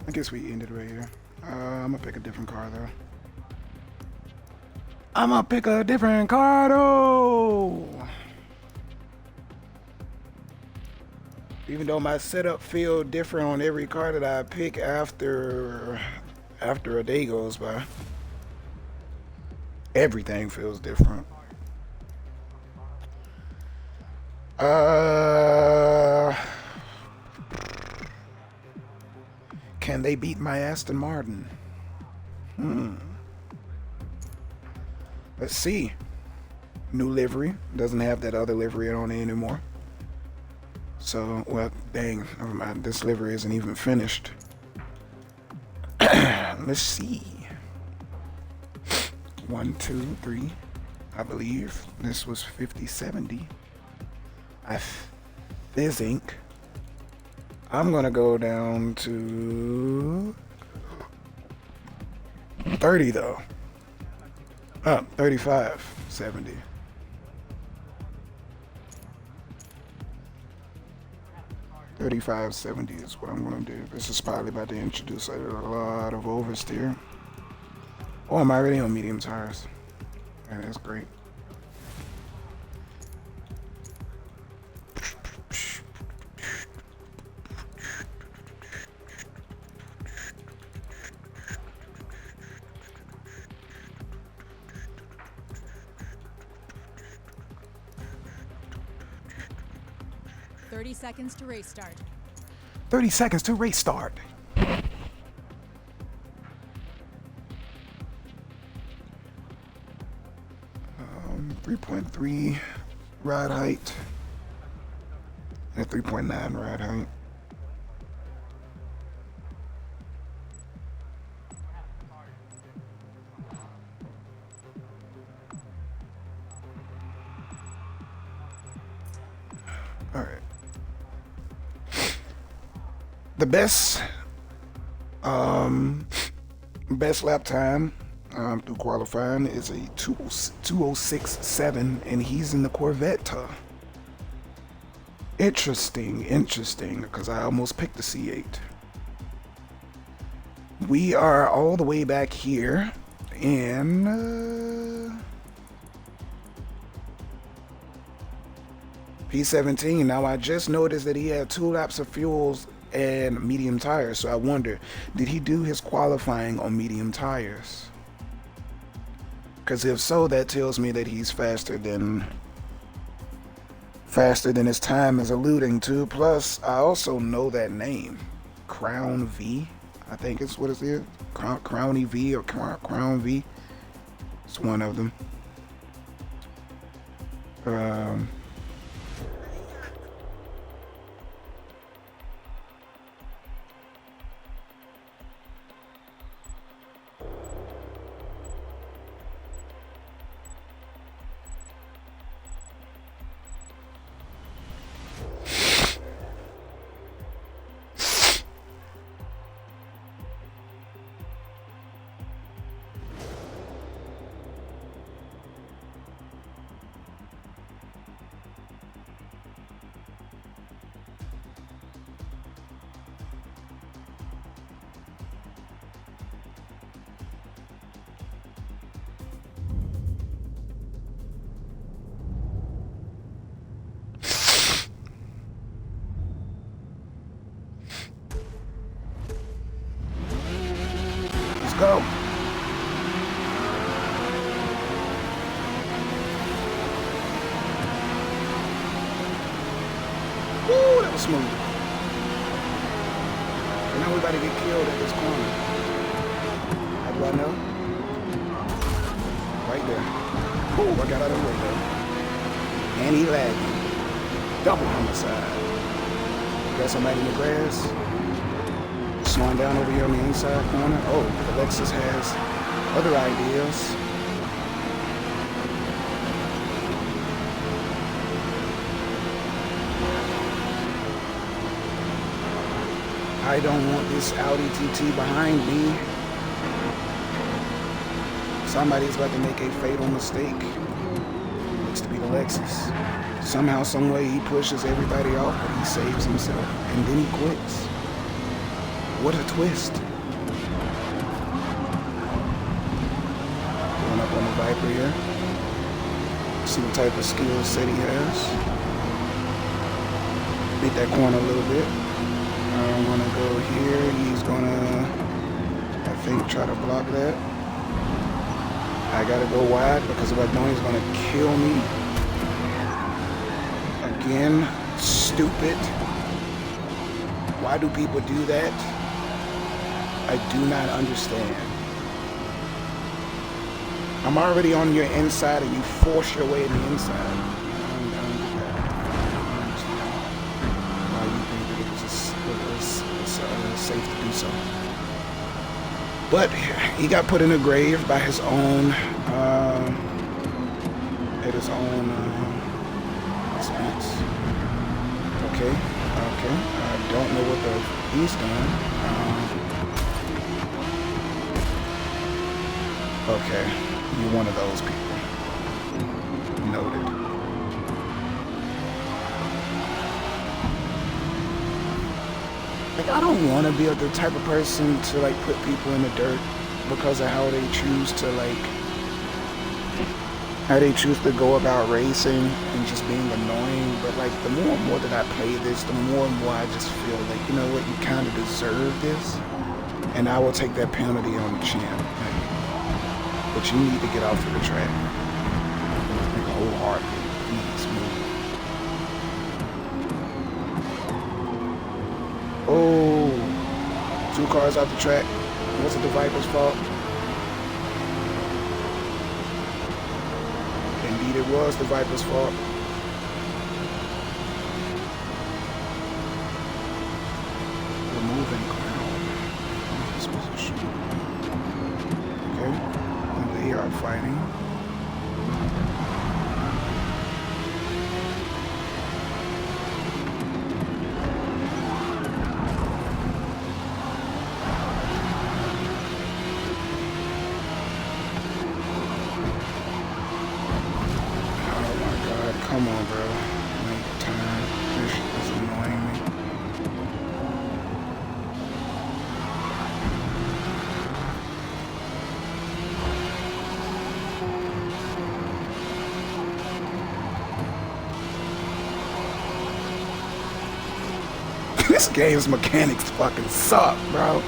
I guess we ended right here. I'm gonna pick a different car though. I'm gonna pick a different car though. Even though my setup feel different on every car that I pick after a day goes by. Everything feels different. Can they beat my Aston Martin? Let's see. New livery. Doesn't have that other livery on it anymore. So, well, dang, never mind. This livery isn't even finished. Let's see. 1, 2, 3. I believe this was 50-70. I think I'm gonna go down to 30 though. 35-70. $35.70 is what I'm gonna do. This is probably about to introduce a lot of oversteer. Oh, I'm already on medium tires. Man, that's great. Seconds to race start. 30 seconds to race start. 3.3 ride height and 3.9 ride height. All right. the best lap time through qualifying is a 2:06.7, and he's in the Corvette. Interesting, because I almost picked the C8. We are all the way back here in P17. Now I just noticed that he had 2 laps of fuels and medium tires, so I wonder, did he do his qualifying on medium tires? Because if so, that tells me that he's faster than his time is alluding to. Plus, I also know that name, Crown V. I think it's what it is, Crowny V or Crown V. It's one of them. Go. Woo, that was smooth. And now we about to get killed at this corner. How do I know? Right there. Ooh, I got out of the way though. And he lagging. Double homicide. Got somebody in the grass. Slowing down over here on the inside corner. Oh, Alexis has other ideas. I don't want this Audi TT behind me. Somebody's about to make a fatal mistake. Looks to be the Lexus. Somehow, someway, he pushes everybody off, but he saves himself. And then he quits. What a twist. Going up on the Viper here. See what type of skill set he has. Beat that corner a little bit. I'm gonna go here. He's gonna, I think, try to block that. I gotta go wide because if I don't, he's gonna kill me. Again, stupid. Why do people do that? I do not understand. I'm already on your inside and you force your way to the inside. I don't get that. Why you think that it was safe to do so. But he got put in a grave by his own, at his own expense. Okay. I don't know what he's done. Okay, you're one of those people. Noted. Like, I don't want to be the type of person to, like, put people in the dirt because of how they choose to, go about racing and just being annoying. But, like, the more and more that I play this, the more and more I just feel like, you know what, you kind of deserve this. And I will take that penalty on the chin. Like, but you need to get off of the track. Like, wholeheartedly. Please move. Oh, 2 cars off the track. Was it the Viper's fault? Indeed, it was the Viper's fault. Removing Crown from his position. Okay, and they are fighting. Come on, bro. Make time. This is annoying me. This game's mechanics fucking suck, bro.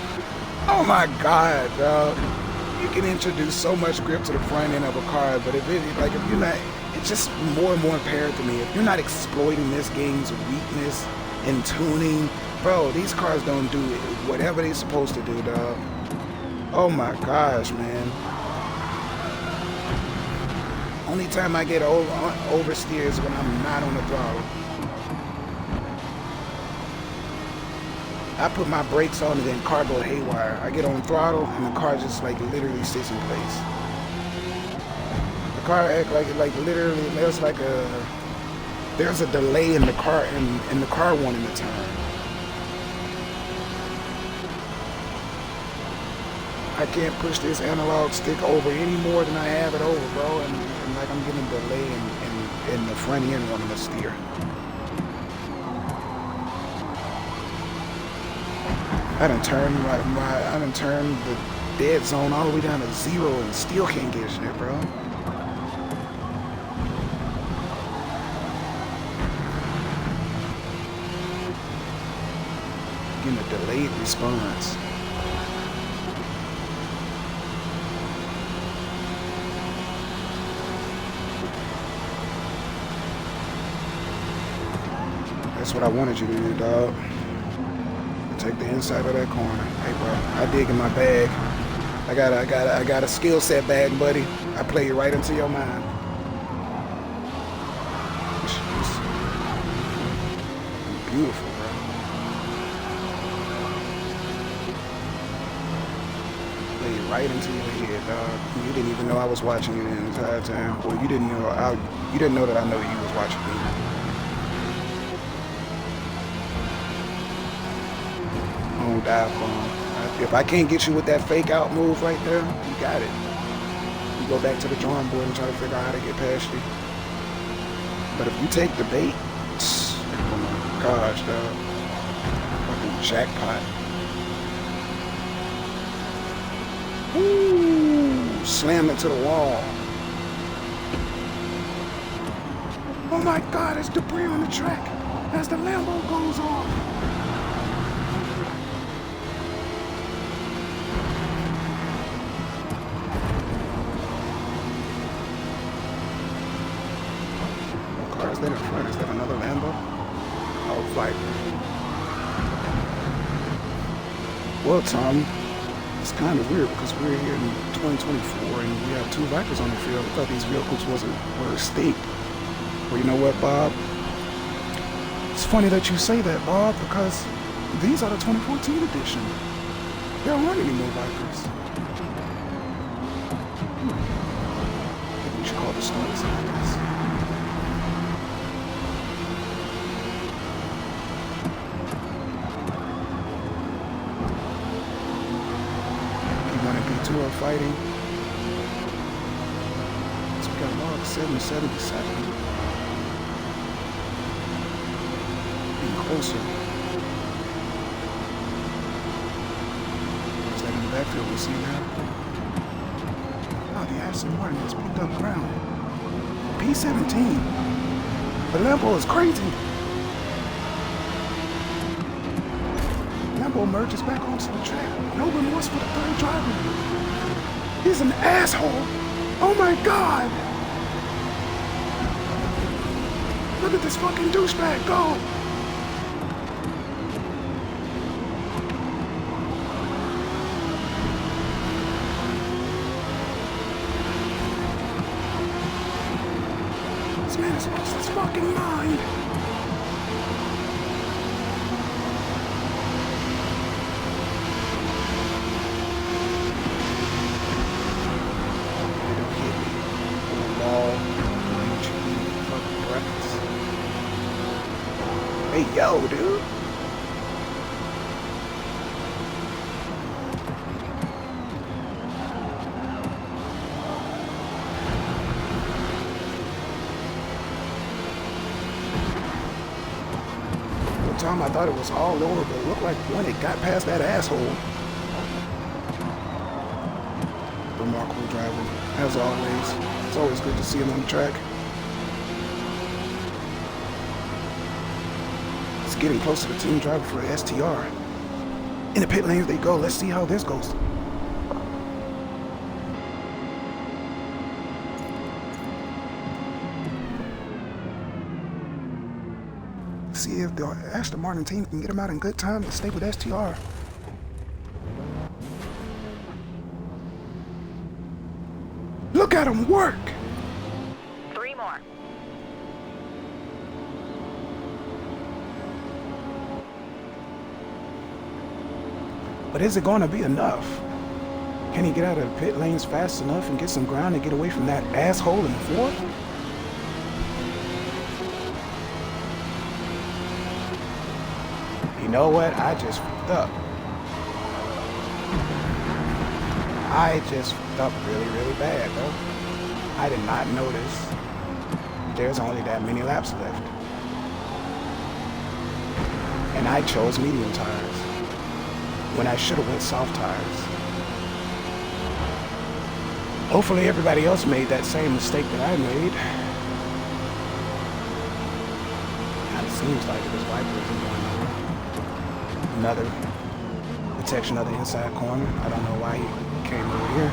Oh my god, bro. You can introduce so much grip to the front end of a car, but if you're not, it's just more and more apparent to me. If you're not exploiting this game's weakness in tuning, bro, these cars don't do whatever they're supposed to do, dog. Oh my gosh, man. Only time I get oversteer is when I'm not on the throttle. I put my brakes on and then car go haywire. I get on throttle and the car just like literally sits in place. The car act like literally there's a delay in the car in the car wanting to turn. I can't push this analog stick over any more than I have it over, bro, and like I'm getting a delay in the front end wanting to steer. I done turned the dead zone all the way down to 0 and still can't get shit, bro. Getting a delayed response. That's what I wanted you to do, dog. Take the inside of that corner. Hey, bro, I dig in my bag. I got a skill set bag, buddy. I play it right into your mind. It's beautiful, bro. Play it right into your head, dog. You didn't even know I was watching you the entire time. Well, you didn't know that I know you was watching me. Dive bomb. If I can't get you with that fake out move right there, you got it. You go back to the drawing board and try to figure out how to get past you. But if you take the bait, oh my gosh, dog. Fucking jackpot. Ooh, slam it to the wall. Oh my god, there's debris on the track as the Lambo goes off. Is that in front? Is that another Lambo? Oh, Viper. Well, Tom, it's kind of weird because we're here in 2024 and we have 2 Vipers on the field. I thought these vehicles were extinct. Well, you know what, Bob? It's funny that you say that, Bob, because these are the 2014 edition. There aren't any more Vipers. I think we should call the stars like this. Are fighting. So we got log 777. Being closer. Is that in the backfield we see now? Oh, the Aston Martin has picked up ground. P17. The Lambo is crazy. Lambo merges back onto the track. No remorse for the 3rd driver. He's an asshole. Oh my god. Look at this fucking douchebag go. This man has lost his fucking mind. Hey, yo, dude. time I thought it was all over, but it looked like when it got past that asshole. Remarkable driver, as always. It's always good to see him on the track. It's getting close to the team driver for STR. In the pit lanes they go. Let's see how this goes. See if the Aston Martin team can get him out in good time and stay with STR. Look at him work! 3 more. But is it going to be enough? Can he get out of the pit lanes fast enough and get some ground and get away from that asshole in the fourth? You know what? I just fucked up. I just fucked up really, really bad, bro. I did not notice there's only that many laps left. And I chose medium tires when I should have went soft tires. Hopefully everybody else made that same mistake that I made. Kind of seems like it was wipers and going on. Another protection of the inside corner. I don't know why he came over here.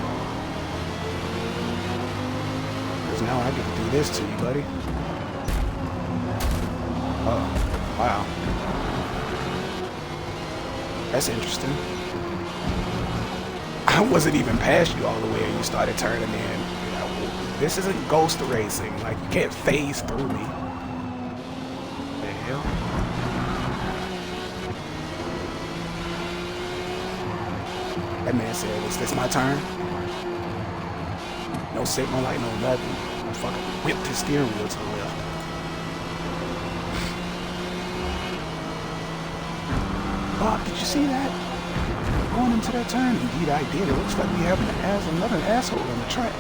Because now I get to do this to you, buddy. Oh, wow. That's interesting. I wasn't even past you all the way and you started turning in. You know, this isn't ghost racing. Like, you can't phase through me. What the hell? That man said, "Is this my turn?" No signal light, no nothing. I fucking whipped his steering wheel to the left. Bob, did you see that? Going into that turn? Indeed I did. It looks like we have another asshole on the track.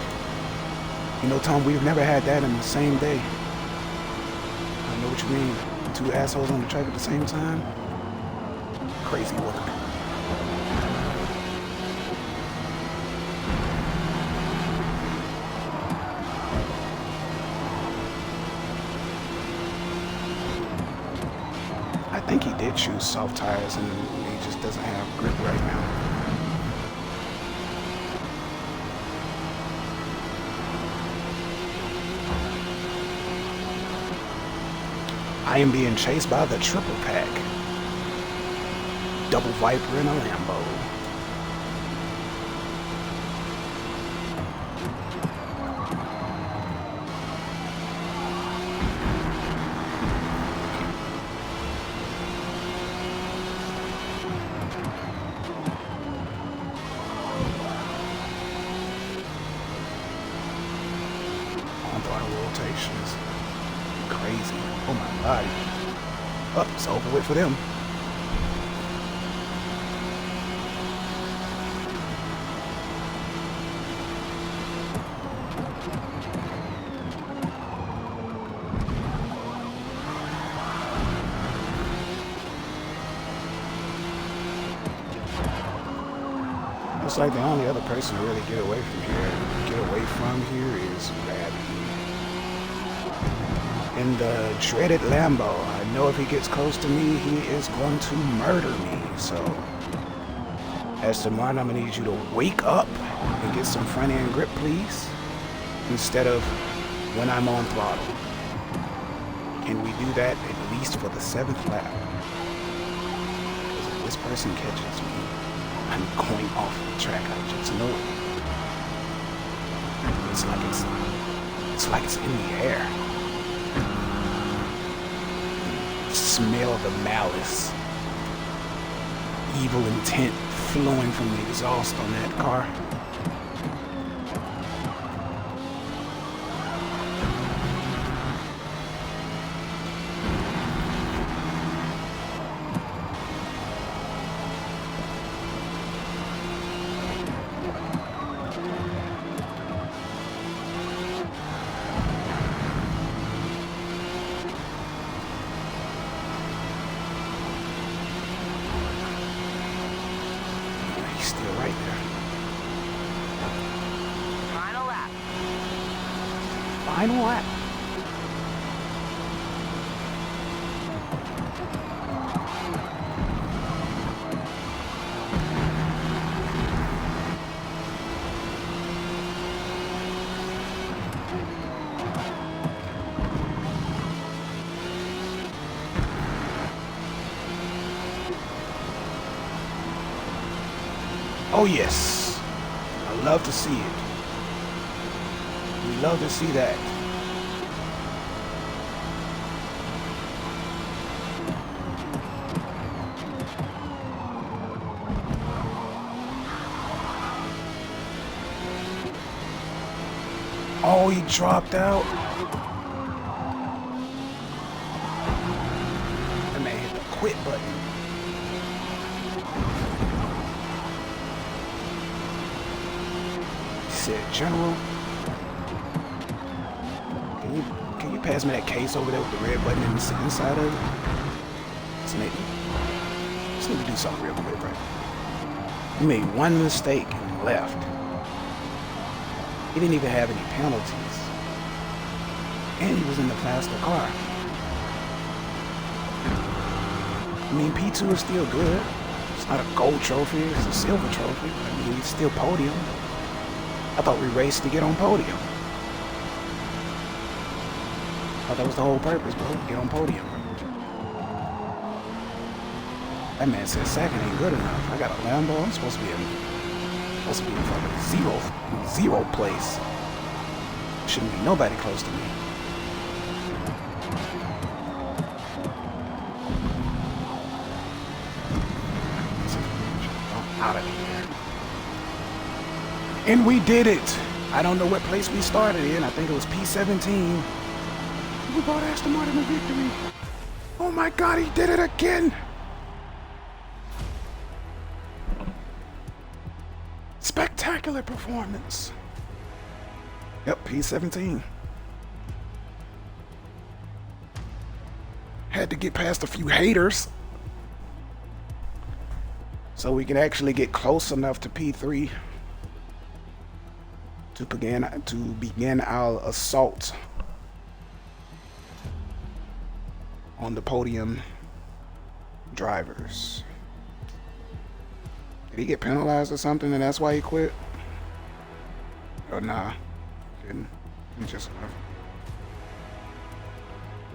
You know, Tom, we've never had that in the same day. I know what you mean. 2 assholes on the track at the same time? Crazy work. I think he did choose soft tires and he just doesn't have grip right now. I am being chased by the triple pack. Double Viper and a Lambo. Rotations. Crazy. Oh my god. Oh, it's over with for them. Looks like the only other person to really get away from here is Rabby. In the dreaded Lambo. I know if he gets close to me, he is going to murder me. So, Aston Martin, I'm going to need you to wake up and get some front end grip, please. Instead of when I'm on throttle. Can we do that at least for the 7th lap? Because if this person catches me, I'm going off the track. I just know it. It's like it's in the air. Smell the malice, evil intent flowing from the exhaust on that car. final lap. Oh yes, I love to see it. We love to see that. Oh, he dropped out. That man hit the quit button. Said, General, can you pass me that case over there with the red button inside of it? Just need to do something real quick, right? He made one mistake and left. He didn't even have any penalties. And he was in the faster car. I mean, P2 is still good. It's not a gold trophy, it's a silver trophy. I mean, it's still podium. I thought we raced to get on podium. I thought that was the whole purpose, bro. Get on podium. That man said second ain't good enough. I got a Lambo. I'm supposed to be in fucking zero place. Shouldn't be nobody close to me. Out of here. And we did it. I don't know what place we started in. I think it was P17. We brought Aston Martin a victory. Oh my God, he did it again. Spectacular performance. Yep, P17. Had to get past a few haters so we can actually get close enough to P3 to begin our assault on the podium drivers. Did he get penalized or something and that's why he quit? Or nah, didn't. He just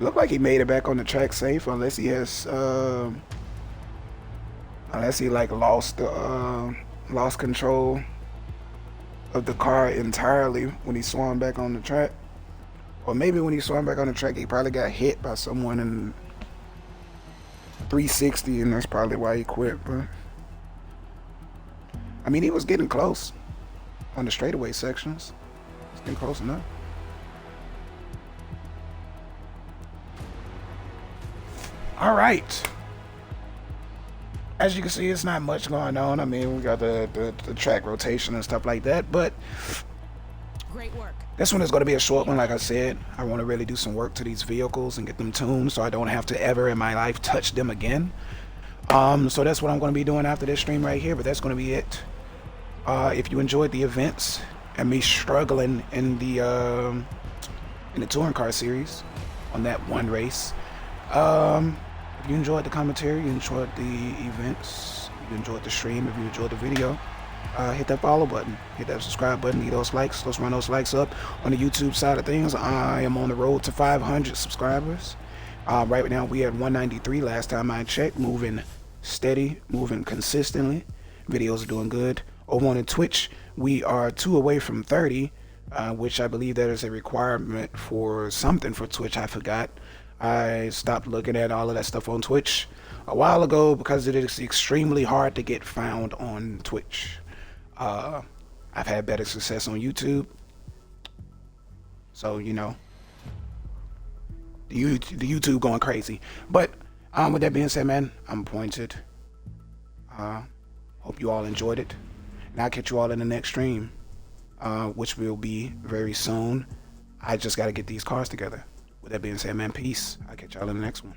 looked like he made it back on the track safe, unless he has unless he like lost control of the car entirely when he swung back on the track. Or maybe when he swung back on the track, he probably got hit by someone in 360, and that's probably why he quit. But I mean, he was getting close on the straightaway sections. It's getting close enough. All right. As you can see, it's not much going on. I mean, we got the track rotation and stuff like that, but Great work. this one is going to be a short one. Like I said, I want to really do some work to these vehicles and get them tuned so I don't have to ever in my life touch them again. So that's what I'm going to be doing after this stream right here, but that's going to be it. If you enjoyed the events and me struggling in the touring car series on that one race, if you enjoyed the commentary, you enjoyed the events, you enjoyed the stream, if you enjoyed the video, hit that follow button, hit that subscribe button, hit those likes. Let's run those likes up. On the YouTube side of things, I am on the road to 500 subscribers. Right now we had 193 last time I checked, moving steady, moving consistently. Videos are doing good. Over on Twitch, we are 2 away from 30, which I believe that is a requirement for something for Twitch. I forgot. I stopped looking at all of that stuff on Twitch a while ago because it is extremely hard to get found on Twitch. I've had better success on YouTube. So, you know, the YouTube going crazy. But with that being said, man, I'm appointed. Hope you all enjoyed it. And I'll catch you all in the next stream, which will be very soon. I just got to get these cars together. With that being said, man, peace. I'll catch y'all in the next one.